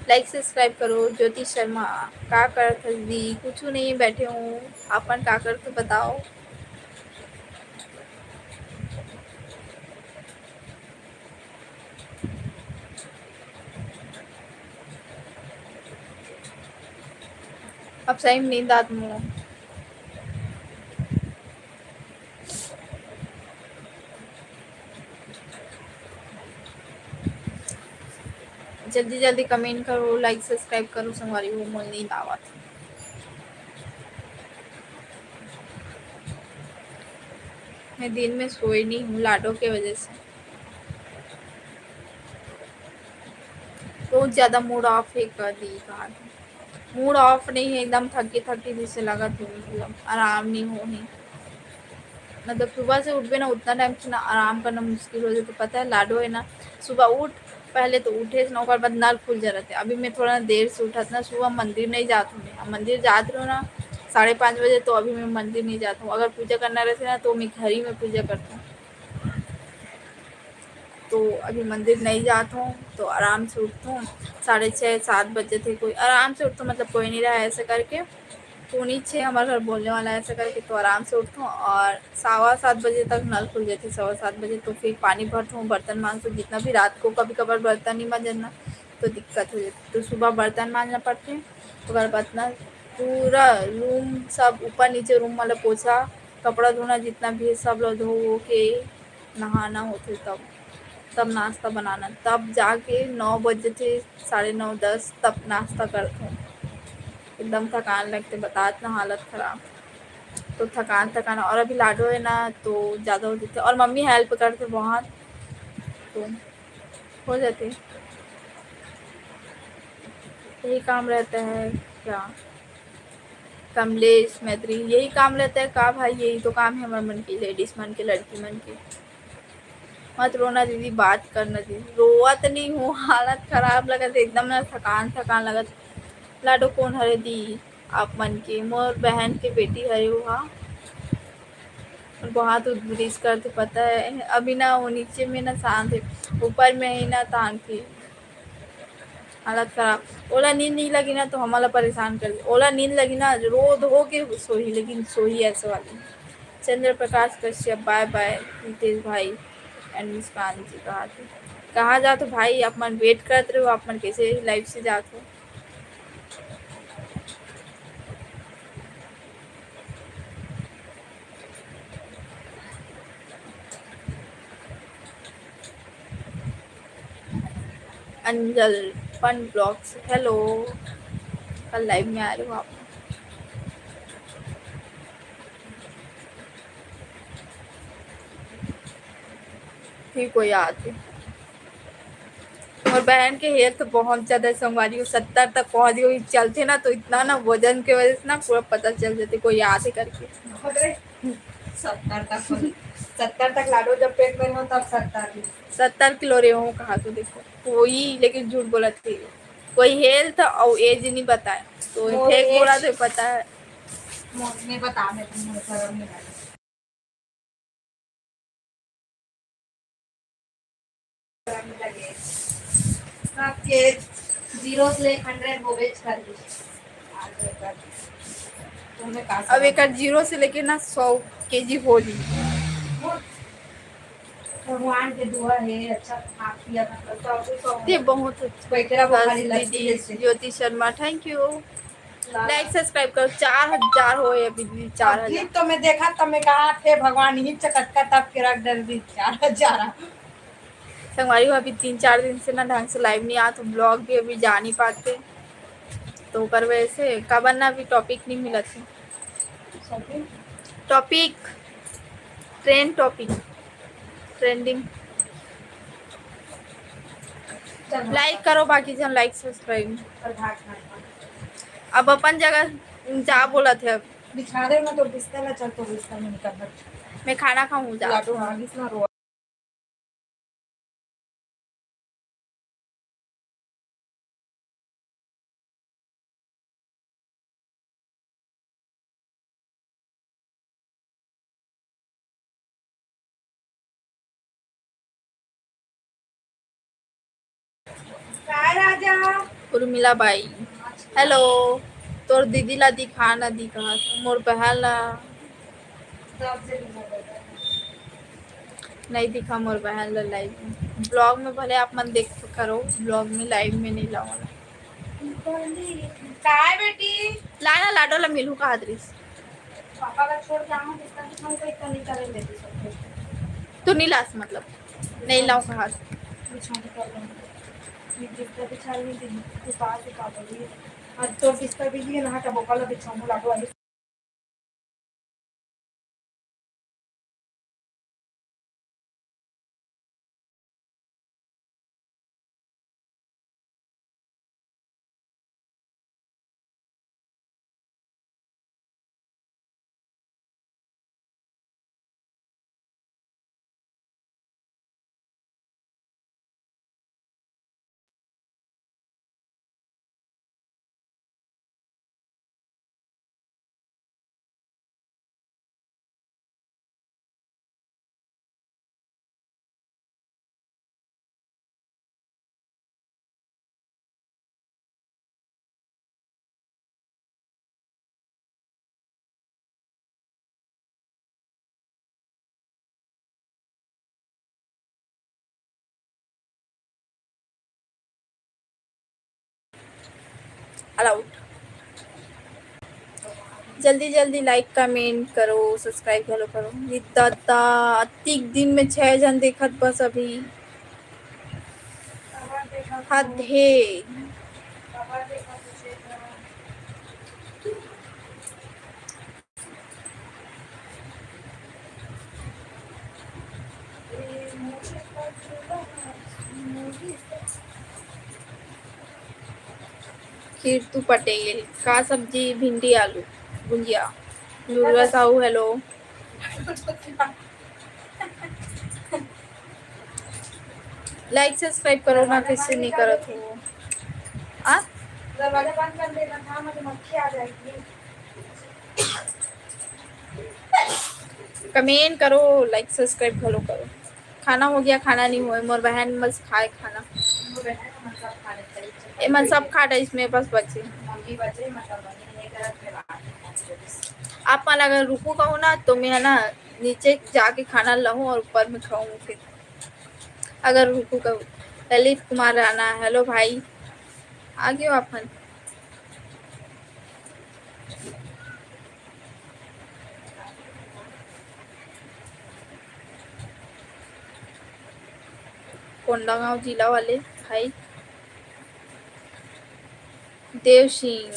लाइक सब्सक्राइब करो। ज्योति शर्मा का करत हस दी कुछ नहीं बैठे हूँ। अपन का कर तो बताओ। अब सही में नींद आती हूँ। जल्दी जल्दी कमेंट करो लाइक सब्सक्राइब करो संगवारी हो मोल नींद आवत। मैं दिन में सोई नहीं हूँ लाडो के वजह से। बहुत ज़्यादा मूड ऑफ है कर दी कहा मूड ऑफ नहीं है एकदम थकी थकी जिससे लगा थी मतलब आराम नहीं हो नहीं। मतलब सुबह से उठ भी ना उतना टाइम से ना आराम करना मुश्किल हो जाए। तो पता है लाडो है ना सुबह उठ पहले तो उठे ना ओकर बाद नल खुल जा रहे थे। अभी मैं थोड़ा देर से उठा था ना सुबह मंदिर नहीं जाती हूँ। मैं मंदिर जाती हूँ ना 5:30 बजे तो अभी मैं मंदिर नहीं जाता हूँ। अगर पूजा करना रहती ना तो मैं घर ही में पूजा करती हूँ। तो अभी मंदिर नहीं जाता हूँ तो आराम से उठता हूँ। 6:30-7 बजे थे कोई आराम से उठता हूँ मतलब कोई नहीं रहा है ऐसे करके। तो नीचे हमारे घर बोलने वाला है ऐसा करके तो आराम से उठता हूँ। और 7:15 बजे तक नल खुल जाते 7:15 बजे तो फिर पानी भरता हूँ बर्तन मांजता हूँ। जितना भी रात को कभी कभार बर्तन नहीं मांजना तो दिक्कत हो जाती तो सुबह बर्तन मांजना पड़ते हैं। अगर बर्तन पूरा रूम सब ऊपर नीचे रूम वाला पोछा कपड़ा धोना जितना भी है सब लोग धो के नहाना होते तब नाश्ता बनाना तब जाके 9 बजे थे 9:30-10 तब नाश्ता करते हैं। एकदम थकान लगते बतात ना हालत खराब। तो थकान थकान और अभी लाडो है ना तो ज़्यादा हो जाते और मम्मी हेल्प करते बहुत तो हो जाते। यही काम रहता है क्या। कमलेश मैत्री यही काम रहता है का भाई। यही तो काम है हमारे मन की लेडीज मन के लड़की मन के। मत रोना दीदी बात करना दीदी। रोवत नहीं हूँ हालत खराब लगत एकदम ना थकान थकान लगत। लाडो कौन हरे दी आप मन के मोर बहन के बेटी हरे वहाँ और बहुत उद्रिस करते पता है। अभी ना वो नीचे में ना शांत है ऊपर में ही ना तान की हालत खराब। ओला नींद नहीं लगी ना तो हमारा परेशान कर दे। ओला नींद लगी ना रो धो के सोई लेकिन सोई ऐसे वाली। चंद्र प्रकाश कश्यप बाय बाय रितेश भाई एंड मुस्कान जी कहाँ जाते भाई। आप मन वेट करते रहो आप मन कैसे लाइफ से जाते हो। अंजल फन ब्लॉग्स, हेलो, कल लाइव में आ रहे हो आप? ठीक हो याद है। और बहन के हेल्थ तो बहुत ज्यादा संभाली हो, 70 तक पहुंच गई। चलते ना तो इतना ना वजन के वजह से ना पूरा पता चल जाते, कोई याद है करके। 70 तक लाडो जब पेट में हो तब 70 किलो रहे हो कहा तो देखो कोई, लेकिन झूठ बोला थे। कोई हेल्थ और एज नहीं बताया, तो फेक बोला तो पता है। मैं बता देती हूँ, शर्म नहीं लगे। आपके 0 से 100 वो बेच कर दी। अब एक 0 से लेके ना 100 केजी हो ली। भगवान के दुआ है, अच्छा खा पिया ये बहुत अच्छा दीदी Jyoti Sharma, thank you. Like subscribe करो, 4000 हो या दीदी, 4000। तो मैं देखा तब मैं कहा थे भगवान ही चटका तब के रख डर दी 4000। संगवारी हो अभी 3-4 दिन से ना ढंग से लाइव नहीं आ, तो ब्लॉग भी अभी जा नहीं पाते, तो कर वैसे का बनना अभी टॉपिक नहीं मिला थे। टॉपिक ट्रेंडिंग लाइक करो, बाकी जन लाइक सब्सक्राइब। अब अपन जगह जा बोला थे, अब बिछाने में तो बिस्तर में चल, तो बिस्तर में निकल मैं खाना खाऊं जा। लाडू हागिस ना रो। राजा उर्मिला बाई, हेलो। तोर दीदी ला दिखा ना दिखा, मोर बहन ला नहीं दिखा, मोर बहन ला लाइव में। ब्लॉग में भले आप मन देख करो, ब्लॉग में लाइव में नहीं लाऊंगा। काय बेटी लाना लाडो ला मिलू का दृश पापा का छोड़ के आऊं, इसका दिखाऊं तो इतना नहीं करे देती सब। तो नहीं लास, मतलब नहीं लाऊं कहा। बिछाने कर लूंगी बिस्तर बिछा नहीं दी तू पास ही काट दी। और तो बिस्तर भी लिए ना का बोला बिछाऊं लाडू वाली। अलाउड। जल्दी जल्दी लाइक कमेंट करो, सब्सक्राइब करो। दादा अतिक दिन में 6 जन देखत बस अभी हद है। कीर्तु पटेल, का सब्जी भिंडी आलू Bhunjia. Durga Sahu, hello. Like subscribe करो ना, किससे नहीं करो तो दरवाजा बंद कर देना था, मधुमक्खी आ जाएगी। कमेंट करो, लाइक सब्सक्राइब करो। खाना हो गया, खाना नहीं हुआ, मोर बहन बस खाए खाना। ए मन सब खा रहे, इसमें बस बचे आप मन अगर रुको कहो ना तो मैं है ना नीचे जाके खाना लाऊं और ऊपर में खाऊं फिर, अगर रुको कहो। ललित कुमार राणा, हेलो भाई, आ गए हो अपन। कोंडागांव जिला वाले भाई, देव सिंह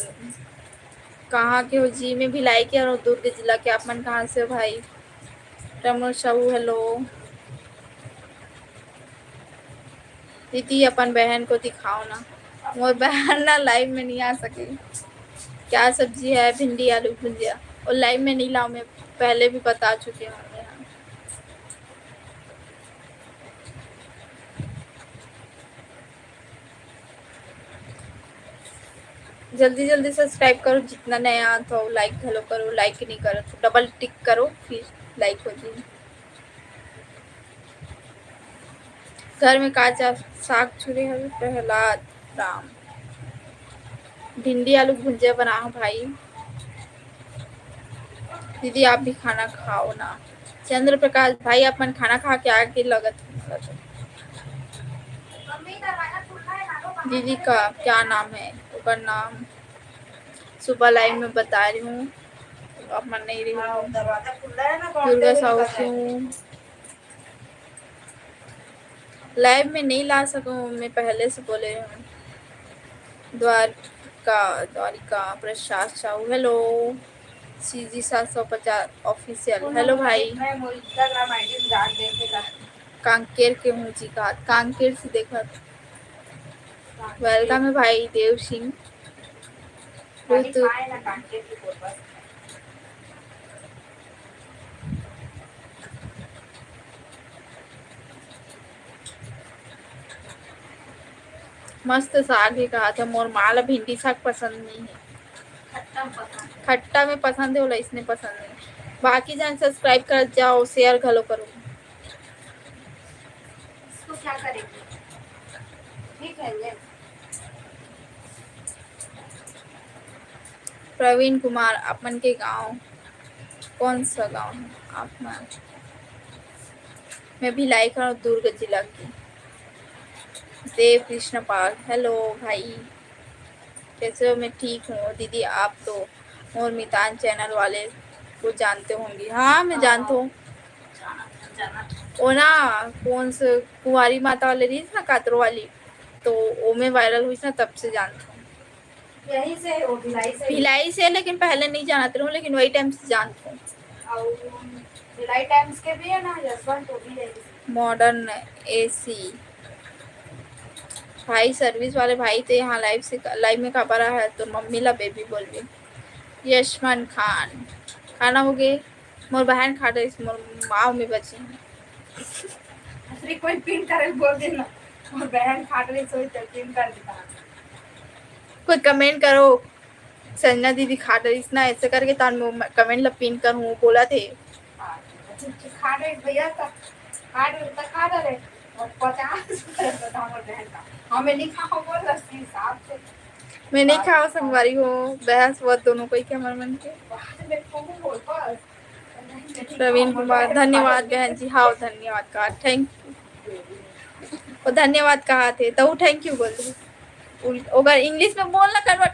कहाँ के हो जी? मैं भिलाई के और दुर्ग जिला के। आप मन कहाँ से हो भाई? रमन साहू हेलो। दीदी अपन बहन को दिखाओ ना। मोर बहन ना लाइव में नहीं आ सके। क्या सब्जी है? भिंडी आलू भुजिया। और लाइव में नहीं लाऊं, मैं पहले भी बता चुके हूँ यहाँ। जल्दी जल्दी सब्सक्राइब करो, जितना नया आता हो। लाइक हेलो करो, लाइक नहीं करो तो डबल टिक करो, फिर लाइक हो जाए। घर में काचा साग छुरे है प्रहलाद राम। भिंडी आलू भुजिया बनाओ भाई। दीदी आप भी खाना खाओ ना। चंद्र प्रकाश भाई अपन खाना खा के आके लगत। दीदी का क्या नाम है? ऊपर नाम सुबह लाइव में बता रही हूँ, आप मन नहीं रही हूँ। दुर्गा साहू क्यों लाइव में नहीं ला सकूं? मैं पहले से बोले हूँ। Dwarika Prasad Sahu hello. CG 750 official hello भाई। कांकेर के हूँ जी का, कांकेर से देखा। वेलकम है भाई देव सिंह। मस्त साग ही कहा था। मोर माला भिंडी साग पसंद नहीं है। खट्टा में पसंद है, बोला इसने पसंद नहीं। बाकी जान सब्सक्राइब कर जाओ, शेयर घलो करो। इसको क्या करेंगे? ठीक है ये प्रवीण कुमार अपन के गांव कौन सा गांव है आप में? मैं भिलाई का हूँ, दुर्ग जिला की। देव कृष्ण पाल हेलो भाई, कैसे हो? मैं ठीक हूँ दीदी। आप तो मोर मितान चैनल वाले को जानते होंगे। हाँ मैं जानता हूँ। वो ना कौन से कुंवारी माता वाले रही ना, कातरो वाली, तो वो में वायरल हुई ना, तब से जानता हूँ। यही से है, वो भिलाई से, लेकिन पहले नहीं जानते हूँ, लेकिन वही टाइम से जानता हूँ। भिलाई टाइम्स के भी है ना, जसवंत तो भी है। मॉडर्न एसी भाई सर्विस वाले भाई थे यहाँ लाइव में खबर है तो मम्मी ला बेबी बोल रही। यशमान खान खाना हो गए? मोर बहन खा रही, मोर माँ में बची। कोई पिन करे बोल देना, और बहन खा रही सोई तो पिन कर देता। कोई कमेंट करो, संजना दीदी खा रही ना, ऐसे करके तान कमेंट ला पिन कर हूँ बोला थे। खा रहे भैया का, खा रहे और 50 बहन का हमें नहीं खाओ बोल रही हिसाब से। मैं नहीं खाओ संगवारी हो, बहस हुआ दोनों को ही क्या मन मन के। प्रवीण कुमार धन्यवाद बहन जी। हाँ धन्यवाद कहा, थैंक यू। वो धन्यवाद कहा थे तो थैंक यू बोल दो। अगर इंग्लिश में बोलना कन्वर्ट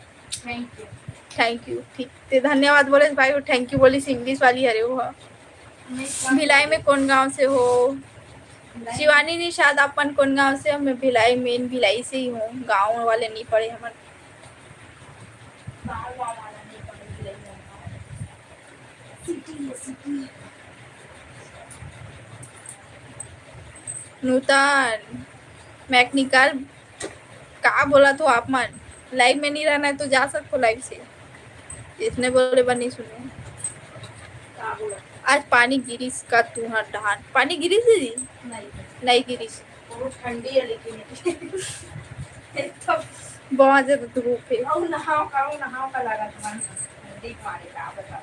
थैंक यू ठीक थे। धन्यवाद बोले भाई, वो थैंक यू बोली इंग्लिश वाली हरे वो। भिलाई में कौन गांव से हो? शिवानी निषाद अपन कौन गांव से? मैं भिलाई मेन भिलाई से ही हूँ, गांव वाले नहीं पड़े हमारे। नूतन मैकेनिकल कहा बोला तो आप मन लाइव में नहीं रहना है तो जा सकते हो लाइव से। इसने बोले बनी सुने। आज पानी गिरीश का तुहर डहान पानी गिरीश दीदी नहीं गिरीश बहुत ठंडी है लेकिन बहुत ज्यादा धूप है। नहाओ का लगा तुम्हारा ठंडी मारे का बता।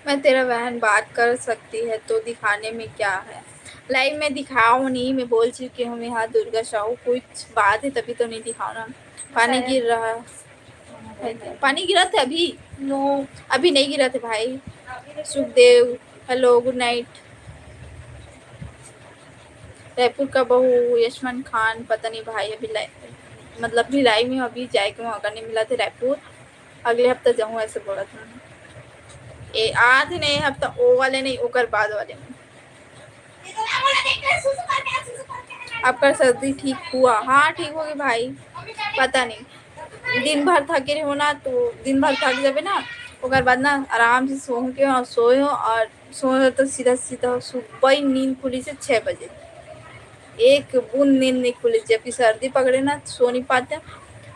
मैं तेरा बहन बात कर सकती है तो दिखाने में क्या है? लाइव में दिखाओ नहीं, मैं बोल चुकी हूँ यहाँ दुर्गा साहू कुछ बात है तभी तो नहीं दिखाओ ना। पानी गिर रहा है, पानी गिरा था अभी? नो अभी नहीं गिरा थे भाई। Sukhdev hello good night. Raipur का बहू यशमान खान पता नहीं भाई, अभी मतलब भिलाई में अभी जाए के मौका नहीं मिला था रायपुर। अगले हफ्ते जाऊँ ऐसे बोला था। आज नहीं हफ्ता ओ वाले नहीं, ओकर बाद वाले में। आपका सर्दी ठीक हुआ? हाँ ठीक होगी भाई, पता नहीं दिन भर थके हो ना, तो दिन भर थक जाबे ना, ओकर बाद ना आराम से सो के और सोए हो, और सोए तो सीधा सीधा सुबह ही नींद खुली से 6 बजे, एक बूंद नींद नहीं खुली। जबकि सर्दी पकड़े ना सो नहीं पाते,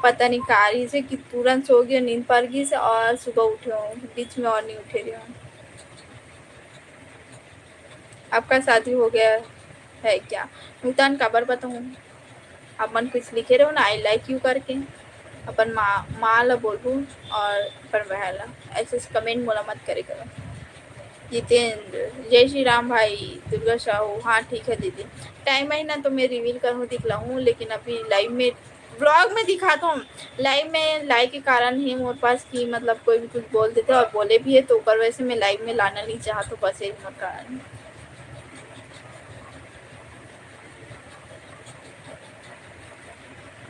पता नहीं कारी से कि तुरंत सो गए, नींद पड़ गई से और सुबह उठे हो, बीच में और नहीं उठे रहे हो। आपका शादी हो गया है क्या? नूतन खबर बताऊँ, अपन कुछ लिखे रहो ना आई लाइक यू करके, अपन माँ ला बोलूँ और अपन बहन ला ऐसे कमेंट मोला मत करे करो। जितेंद्र, जय श्री राम भाई। दुर्गा साहू, हाँ ठीक है दीदी, टाइम है ना तो मैं रिवील करूँ दिखलाऊँ, लेकिन अभी लाइव में ब्लॉग में दिखाता हूँ। लाइव में लाइव के कारण ही मेरे पास की मतलब कोई भी कुछ बोल देते और बोले भी है, तो ऊपर वैसे मैं लाइव में लाना नहीं चाहता, तो बस यही कारण।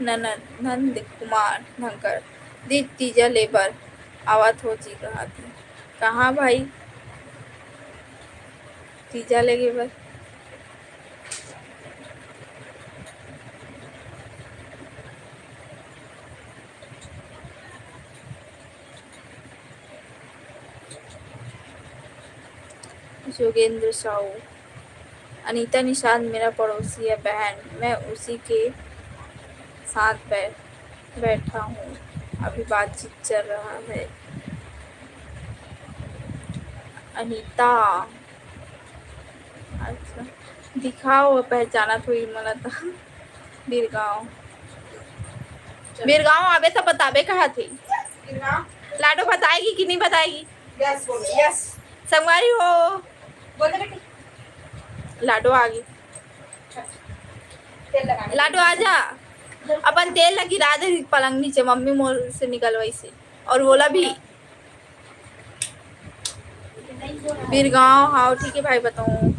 नंद कुमार धनकर, दी तीजा लेबर आवत हो जी कहा थी, कहाँ भाई तीजा लेगे बस। योगेंद्र साहू, अनीता निषाद मेरा पड़ोसी है बहन, मैं उसी के साथ बैठा हूँ, अभी बातचीत चल रहा है। अनीता, अच्छा दिखाओ, पहचाना थोड़ी मला था। बीरगांव, बीरगांव आवे तो बताबे कहा थी। लाडो बताएगी कि नहीं बताएगी? यस बोलो, यस संगवारी हो, बोल दे बेटी। लाडो आ गई, तेल लगाने लाडो आजा, अपन तेल लगी राधे पलंग नीचे, मम्मी मोर से निकलवाई से, और बोला भी बीरगांव। हाँ ठीक है भाई बताऊँ,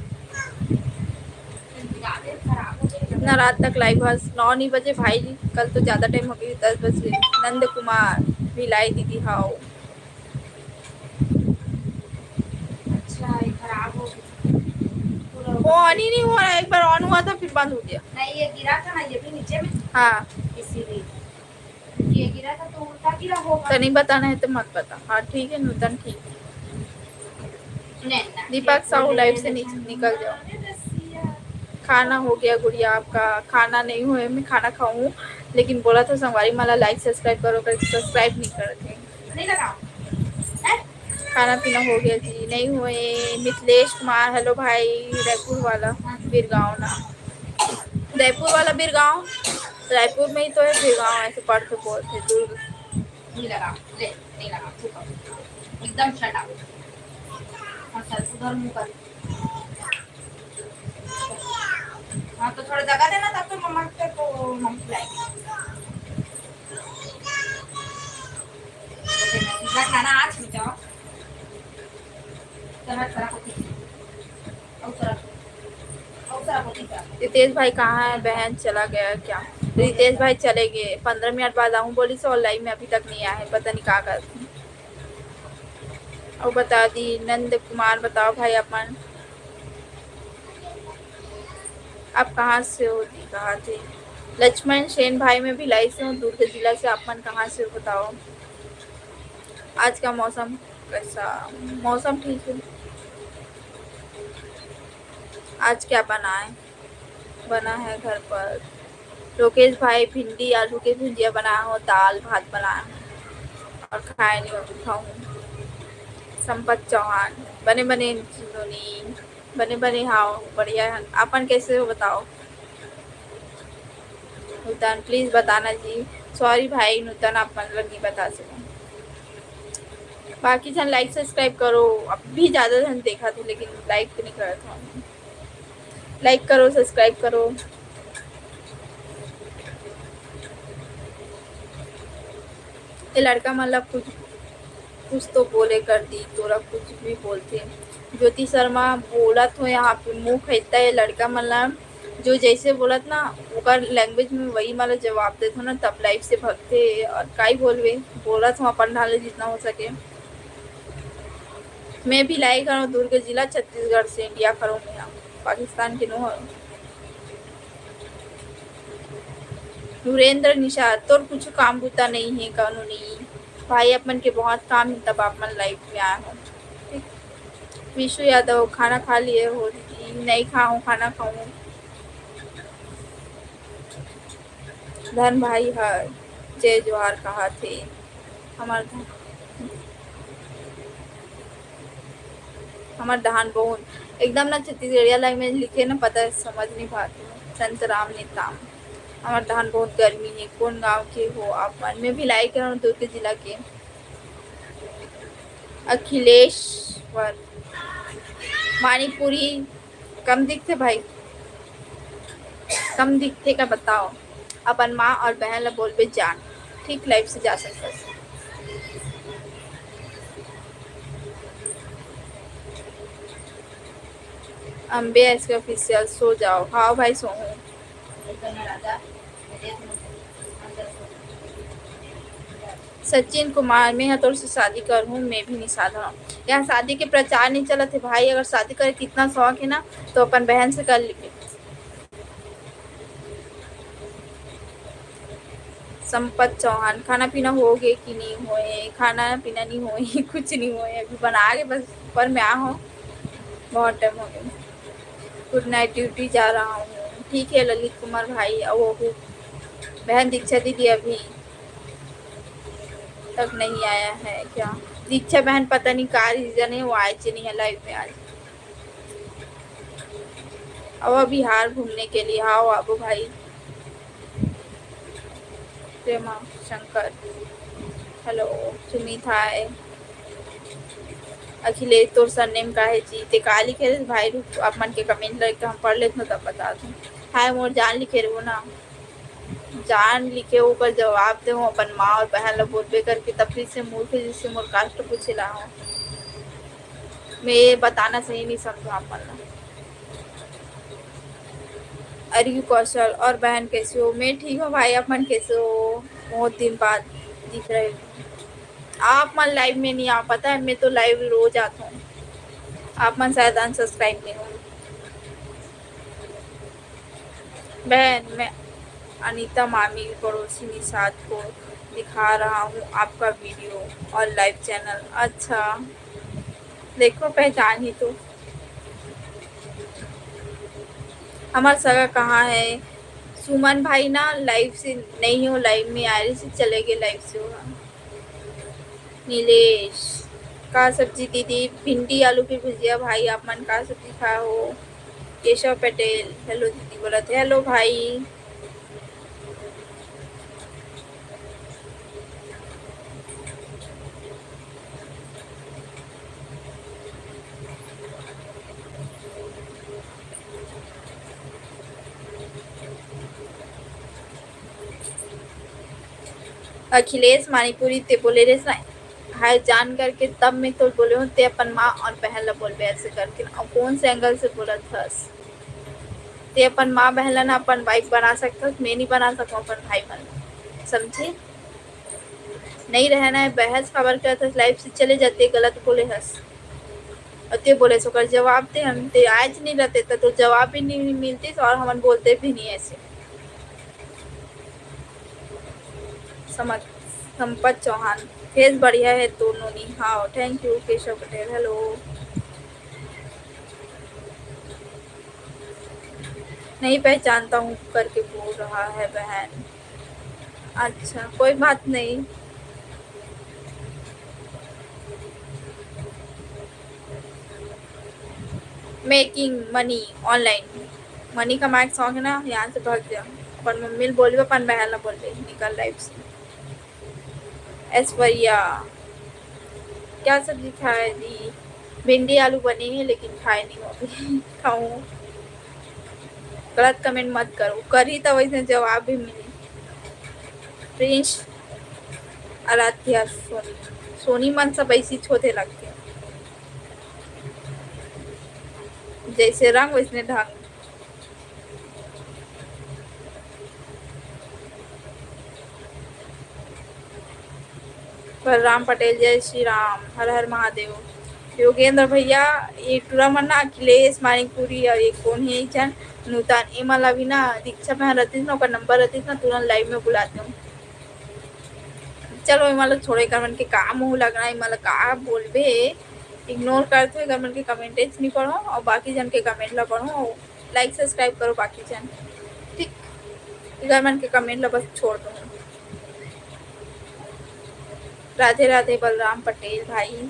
इतना रात तक लाइव बस 9 नहीं बजे भाई जी, कल तो ज़्यादा टाइम हो गई 10 बजे। नंद कुमार भिलाई दीदी, हाँ अच्छा ये खराब हो गई। वो ऑन ही नहीं हो रहा, एक बार ऑन हुआ था फिर बंद हो गया। नहीं ये गिरा था ना, ये भी नीचे में, हाँ इसीलिए ये गिरा था तो उल्टा गिरा होगा। तो नहीं बताना है तो मत बता। हाँ ठीक है नूतन, ठीक है। दीपक साहू लाइव से निकल जाओ। खाना हो गया गुड़िया, आपका खाना नहीं हुए, मैं खाना खाऊं, लेकिन बोला था संगवारी माला लाइक सब्सक्राइब करो, करके सब्सक्राइब नहीं करते। नहीं लगाओ, खाना पीना हो गया जी, नहीं हुए। मिथिलेश कुमार, हेलो भाई, रायपुर वाला बीरगांव ना, रायपुर वाला बीरगांव, रायपुर में ही तो है बीरगांव, ऐसे पढ़ के बोलते दुर्ग। नहीं लगाओ, ले नहीं लगाओ, चुप हो, एकदम शट अप। हाँ सर उधर मुंह कर, हाँ तो थोड़ा जगह देना, तब तो मम्मा के को हम खिलाएंगे। सीधा खाना आज में जाओ, तरह तरह होती और तरह होती क्या? रितेश भाई कहाँ है? बहन चला गया क्या? रितेश भाई चले गए, 15 मिनट बाद आऊँ बोली से, और लाइव में अभी तक नहीं आए, पता नहीं कहाँ कर। और बता दी नंद कुमार, बताओ भाई अपन आप कहाँ से हो? कहाँ थे? लक्ष्मण सेन भाई, मैं भिलाई से हूँ, दुर्ग जिला से। अपन कहाँ से हो बताओ? आज का मौसम कैसा? मौसम ठीक है। आज क्या बना है? बना है घर पर लोकेश भाई भिंडी आलू की भुजिया बनाया हो, दाल भात बनाया हूँ और खाए नहीं और खाऊँ। संपत चौहान, बने बने धोनी, बने बने हाँ बढ़िया है। अपन कैसे हो बताओ? नूतन प्लीज बताना जी, सॉरी भाई नूतन आप मतलब नहीं बता सकूँ। बाकी जन लाइक सब्सक्राइब करो, अब भी ज़्यादा जन देखा था लेकिन लाइक नहीं करा था। लाइक करो सब्सक्राइब करो। ये लड़का मतलब कुछ तो बोले कर दी, तोरा कुछ भी बोलते। ज्योति शर्मा बोला तो यहाँ पे मुँह खेलता है लड़का, मतलब जो जैसे बोलत ना ओकर लैंग्वेज में वही मतलब जवाब देते हो ना, तब लाइफ से भगते और काई बोलवे। बोला तो अपन ढाले जितना हो सके। मैं भी लाई करूँ, दुर्ग जिला छत्तीसगढ़ से, इंडिया करूँ मैं। पाकिस्तान के नो नरेंद्र निषाद तोर कुछ काम बुता नहीं है कानूनी भाई अपन के बहुत काम है तब अपन लाइफ में आया हो। ठीक। विशु यादव खाना खा लिए हो दीदी? नहीं खाऊं, खाना खाऊं। धन भाई हर जय जोहार कहा थे हमार हमार दहान बहुन एकदम ना छत्तीसगढ़िया लैंग्वेज लिखे ना पता समझ नहीं पाती हूँ। संत राम नेताम हमार दहान बहुत गर्मी है। कौन गांव के हो आप? मन में भी लाइक कर दुर्ग जिला के अखिलेश्वर मानीपुरी कम दिखते भाई, कम दिखते का बताओ। अपन माँ और बहन ला बोलबे जान ठीक लाइफ से जा सकता है। अम्बे इसके ऑफिशियल सो जाओ। हाँ भाई सो हूँ। सचिन कुमार मैं तोर से शादी कर हूँ, मैं भी निषाद हूँ। यहाँ शादी के प्रचार नहीं चला थे भाई, अगर शादी करे कितना शौक है ना तो अपन बहन से कर लीजिए। संपत चौहान खाना पीना हो गए कि नहीं होए? खाना पीना नहीं होए कुछ नहीं होए, अभी बना के बस ऊपर में आ हूँ, बहुत टाइम हो गया। गुड नाइट, ड्यूटी जा रहा हूँ। ठीक है ललित कुमार भाई। वो बहन दीक्षा दीदी अभी तक नहीं आया है क्या? दीक्षा बहन पता नहीं का रीजन है वो आए नहीं है लाइव में आज। अब बिहार घूमने के लिए आओ आबू भाई। प्रेमा शंकर हेलो सुमित हाय। अखिलेश तोर सरनेम का है जी? ते का लिखे रे भाई? रुक आप मन के कमेंट करके हम पढ़ लेते तब बता दूँ। हाय मोर जान लिखे रहो ना, जान लिखे ऊपर जवाब दे अपन माँ और बहन लोग बोलबे करके तब फिर से मूर्ख जिससे मोर कास्ट पूछे ला हूँ। मैं ये बताना सही नहीं समझा अपन। अरे कौशल और बहन कैसे हो? मैं ठीक हूँ भाई, आप मन कैसे हो? बहुत दिन बाद दिख रहे हो। आप मन लाइव में नहीं आ पता है, मैं तो लाइव रोज आता हूँ। आप मन शायद अनसब्सक्राइब नहीं हो। बहन मैं अनीता मामी पड़ोसी निषाद को दिखा रहा हूँ आपका वीडियो और लाइव चैनल। अच्छा देखो पहचान ही तो। हमारा सगा कहाँ है? सुमन भाई ना लाइव से नहीं हो, लाइव में आ रही से चले गए, लाइव से होगा। नीलेश का सब्जी दीदी? भिंडी आलू की भुजिया भाई। आप मन का सब्जी खा हो? केशव पटेल हेलो दीदी बोला थे। हेलो भाई। अखिलेश मानीपुरी ते बोले रे हाय जान करके तब मैं तो बोले हूँ ते अपन माँ और बहन ला बोल ऐसे करके। और कौन से एंगल से बोला था? ते अपन माँ बहन ला ना अपन वाइफ बना सकता, मैं नहीं बना सकता अपन भाई बन, समझे? नहीं रहना है बहस खबर करता लाइफ से चले जाते, गलत बोले हंस और ते बोले सो कर जवाब दे। हम ते आज नहीं रहते तो जवाब भी नहीं मिलती और हम बोलते भी नहीं ऐसे। समझ संपत चौहान फेस बढ़िया है दोनों ने। हाँ thank you Keshav Patel hello. नहीं पहचानता हूँ करके बोल रहा है बहन। अच्छा कोई बात नहीं। मेकिंग मनी ऑनलाइन मनी का माइक सॉन्ग है ना, यहाँ से भाग गया। अपन मम्मी बोल अपन बहन ना बोल निकल लाइफ से। ऐश्वर्या क्या सब्जी खाए दी? भिंडी आलू बने हैं लेकिन खाए नहीं अभी खाऊं। गलत कमेंट मत करो, करी तो वैसे जवाब भी मिले। प्रिंस आराध्या सोनी सोनी मन सब ऐसी छोटे लगते हैं, जैसे रंग वैसने ढंग। बलराम पटेल जय श्री राम हर हर महादेव। योगेंद्र भैया ये टूरा मना अखिलेश मानिकपुरी और ये कौन है जन नूतन ए मला भी ना दीक्षा में रहती ना नंबर रहती ना तुरंत लाइव में बुलाती हूँ। चलो मला छोड़े कर मन के काम मुँह लगना है मला का बोलबे इग्नोर करते हुए मन के कमेंटेज नहीं पढ़ो और बाकी जन के कमेंट ला पढ़ो लाइक सब्सक्राइब करो बाकी जन ठीक इधर मन के कमेंट ला बस छोड़ दो। राधे राधे बलराम पटेल भाई।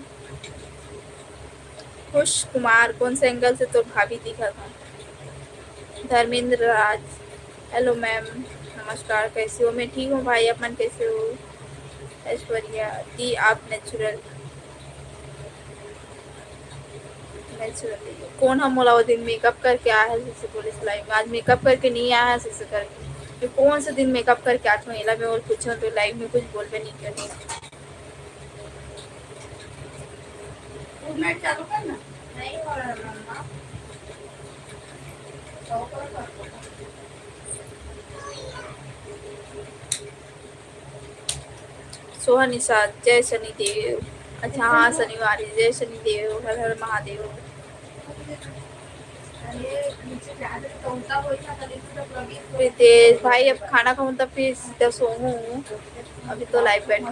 खुश कुमार कौन से एंगल से तो भाभी दिखा था। धर्मेंद्र राज हेलो मैम नमस्कार कैसे हो। मैं ठीक हूँ भाई अपन कैसे हो। ऐश्वर्या दी आप नेचुरल कौन हम बोला वो दिन मेकअप करके आया है जैसे पुलिस लाइव आज मेकअप करके नहीं आया है जैसे करके कौन सा दिन मेकअप करके आज महिला में और पूछो तो लाइव में कुछ बोल भी नहीं करें। चालू करना नहीं हो रहा मम्मा सोहा निषाद जय शनिदेव। अच्छा हाँ शनिवार जय शनिदेव हर हर महादेव। रितेश भाई अब खाना खाऊं तब फिर सीधा सोऊं अभी तो लाइव बैठा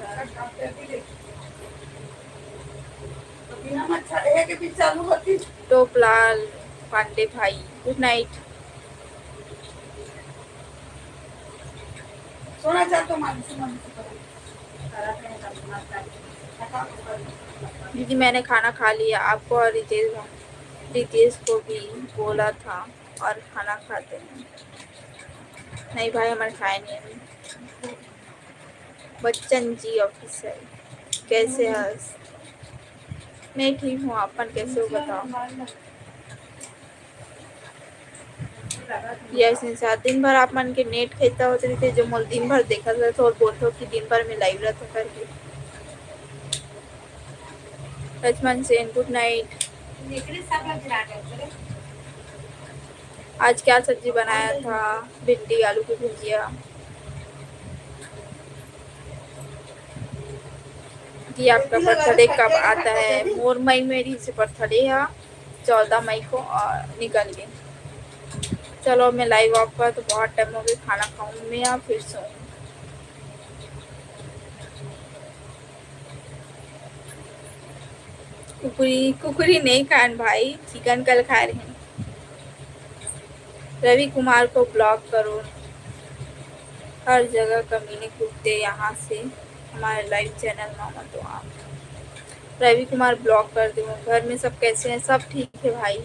टोपलाल पांडे भाई गुड नाइट। सोना चाहते दीदी मैंने खाना खा लिया आपको और रितेश को भी बोला था और खाना खाते हैं। नहीं भाई हमारे खाए नहीं अभी। बच्चन जी ऑफिसर कैसे हंस मैं ठीक हूँ अपन कैसे हो बताओ। यस इंसान दिन भर आप मन के नेट खेलता होते थे जो मोल दिन भर देखा था और बोलते हो कि दिन भर में लाइव रहता करके। Lakshman Sen good night. आज क्या सब्जी बनाया था भिंडी आलू की भुजिया। कि आपका बर्थडे कब आता है। मोर मई मेरी से बर्थडे है 14 मई को और निकल गए। चलो मैं लाइव ऑफ कर तो बहुत टाइम हो गया खाना खाऊं मैं या फिर सोऊं। कुकुरी नहीं खान भाई चिकन कल खा रहे हैं। रवि कुमार को ब्लॉक करो हर जगह कमीने कूदते यहाँ से हमारे लाइव चैनल मामा तो आप रवि कुमार ब्लॉक कर दो। घर में सब कैसे हैं सब ठीक है भाई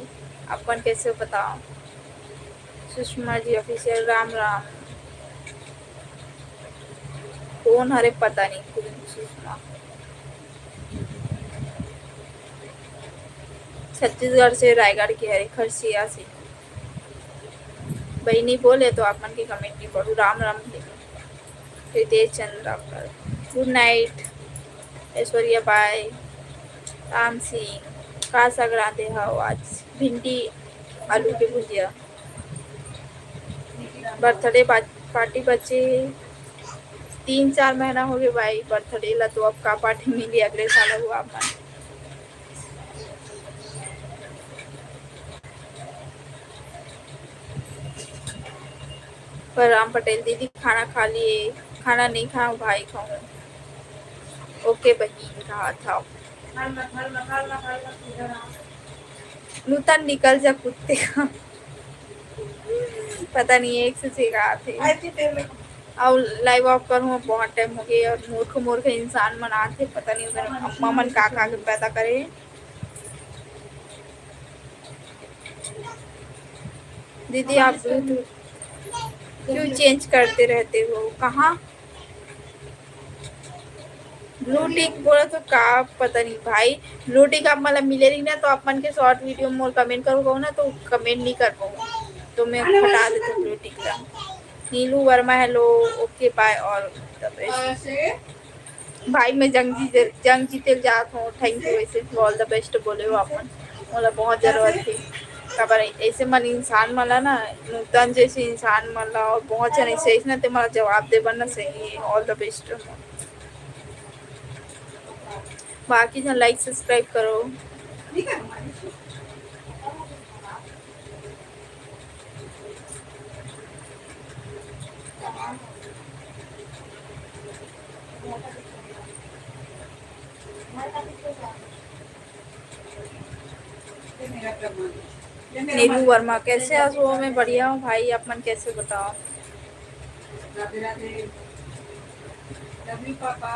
अपन कैसे हो बताओ। सुषमा जी ऑफिशियल राम राम कौन हरे पता नहीं खुद सुषमा। छत्तीसगढ़ से रायगढ़ की हरे खरसिया से भाई नहीं बोले तो आप मन के कमेंट नहीं पढ़ू राम राम रितेश चंद्रा पर good night. Aishwarya bye Ram Singh का सगराते हो आज भिंडी आलू की भुजिया। बर्थडे पार्टी बच्चे 3-4 महीना हो गए भाई बर्थडे ला तो अब का पार्टी मिली अगले साल हुआ अपन। पर राम पटेल दीदी खाना खा लिए खाना नहीं खाऊं भाई खाऊं। ओके बहन कहा था नूतन निकल जा कुत्ते का पता नहीं एक से सिखा थे और लाइव ऑफ करूँ बहुत टाइम हो गया और मूर्ख मूर्ख इंसान मनाते पता नहीं उधर अम्मा मन का के पैदा करे। दीदी आप ब्लूटूथ क्यों चेंज करते रहते हो कहाँ ब्लू टिक बोला तो का पता नहीं भाई ब्लू टिक आप मतलब मिले नहीं ना तो आप मन के शॉर्ट वीडियो में कमेंट करो ना तो कमेंट नहीं कर पाऊँ तो मैं हटा देती हूँ ब्लू टिक का। नीलू वर्मा हेलो ओके बाय और भाई मैं जंग जीते जाता हूँ थैंक यू वैसे ऑल द बेस्ट बोले हो अपन मतलब बहुत जरूरत थी खबर ऐसे मन इंसान मला ना नूतन जैसे इंसान मला और बहुत जन ऐसे ना ते मला जवाब दे बनना सही है ऑल द बेस्ट। बाकी जन लाइक सब्सक्राइब करो ठीक है हमारी ये मेरा प्रमाण ये मेरा नीलू मान- वर्मा कैसे हो? मैं बढ़िया हूँ भाई, अपन कैसे बताओ? राधे राधे लव यू पापा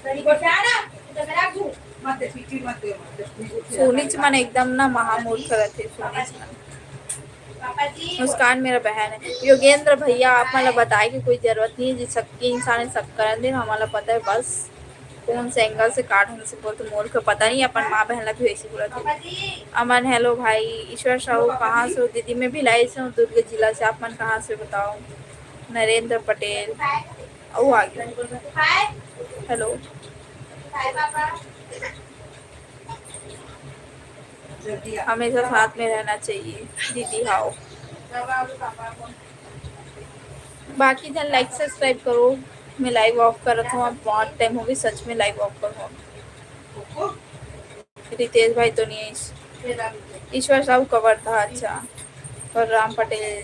तेरी को जाना तो मेरा घू मत दे पीछे मत दे सोनीच मन एकदम ना महामूर्ख रहते सोनीच मन। पापा जी मुस्कान मेरा बहन है। योगेंद्र भैया आप मतलब बताए कि कोई जरूरत नहीं है जी, सबकी इंसान सब कर दे, हमारा पता है बस कौन से एंगल से काट हमसे बोल तो मूर्ख पता नहीं, अपन माँ बहन ला भी वैसी बोला पापा थे। जी अमन हेलो भाई। ईश्वर साहू कहाँ से हो? दीदी मैं भिलाई से हूँ, दुर्ग जिला से। आप मन कहाँ से बताओ? नरेंद्र पटेल ओ आ गया। हाय हेलो हाय पापा जल्दी आ हमेशा साथ में रहना चाहिए दीदी। हाओ जब आओ पापा को बाकी जन लाइक सब्सक्राइब करो। मैं लाइव ऑफ कर रहा हूँ, अब बहुत टाइम हो गई सच में लाइव ऑफ करूँ। कोको रितेश भाई तो नहीं है। तेरा ईश्वर साहू कवर था अच्छा। और राम पटेल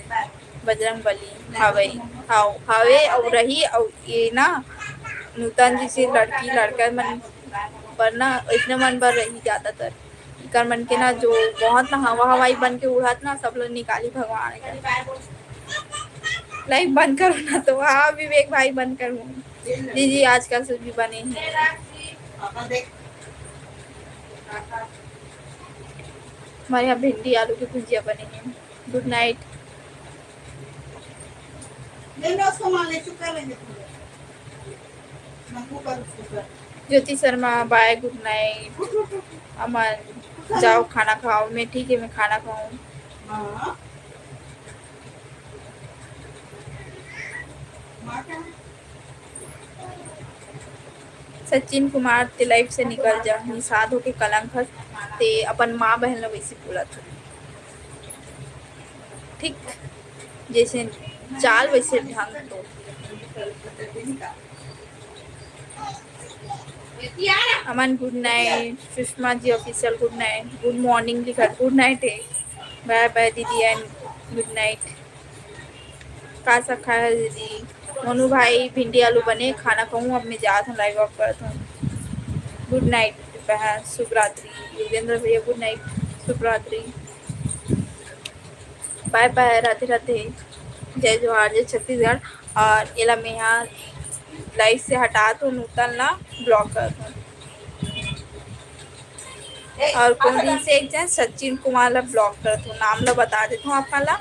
बजरंग बली हाँ भाई हाओ हावे और रही और ये ना नूतन जी से लड़की लड़का मन पर ना इतने मन पर रही ज्यादातर कर मन के ना जो बहुत ना हवा हवाई बन के उड़ात ना सब लोग निकाली भगवान का। लाइव बंद करो ना तो। हाँ विवेक भाई बंद करूँ जी जी आजकल से भी बने हैं। पापा देख हमारे यहाँ भिंडी आलू की भुजिया बनी है। Good night. ले लो उसको मान ले चुप कर लेंगे पूरे नंबू कर उसको कर Jyoti Sharma bye good night. अमन जाओ खाना खाओ। मैं ठीक है मैं खाना खाऊं। हाँ माँ क्या सचिन कुमार ते लाइफ से निकल जा निषाद हो के कलंक ते अपन माँ बहन लोग वैसे बोला था ठीक जैसे चाल वैसे ढंग तो। Aman good night. Sushma ji official good night. Good morning लिखा गुड नाइट है। बाय बाय दीदी एंड गुड नाइट। का सब खाया है दीदी? मोनू भाई भिंडी आलू बने खाना खाऊं अब मैं जा हूँ लाइव ऑफ करता हूँ। गुड नाइट बहन शुभ रात्रि। योगेंद्र भैया गुड नाइट शुभ रात्रि। Bye bye Radhe Radhe. जय जोहार जय छत्तीसगढ़। और एला मैं यहाँ लाइव से हटा तो नूतन ला ब्लॉक कर दूँ। और कौन दिन से एक जन सचिन कुमार ला ब्लॉक कर दूँ नाम ला बता देता हूँ आपका ला।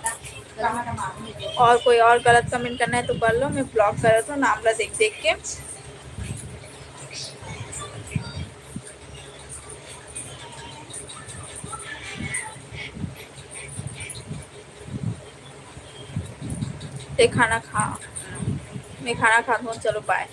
और कोई और गलत कमेंट करना है तो कर लो मैं ब्लॉक कर दूँ नाम ला देख देख के। ते खाना खा मैं खाना खाता हूँ चलो बाय।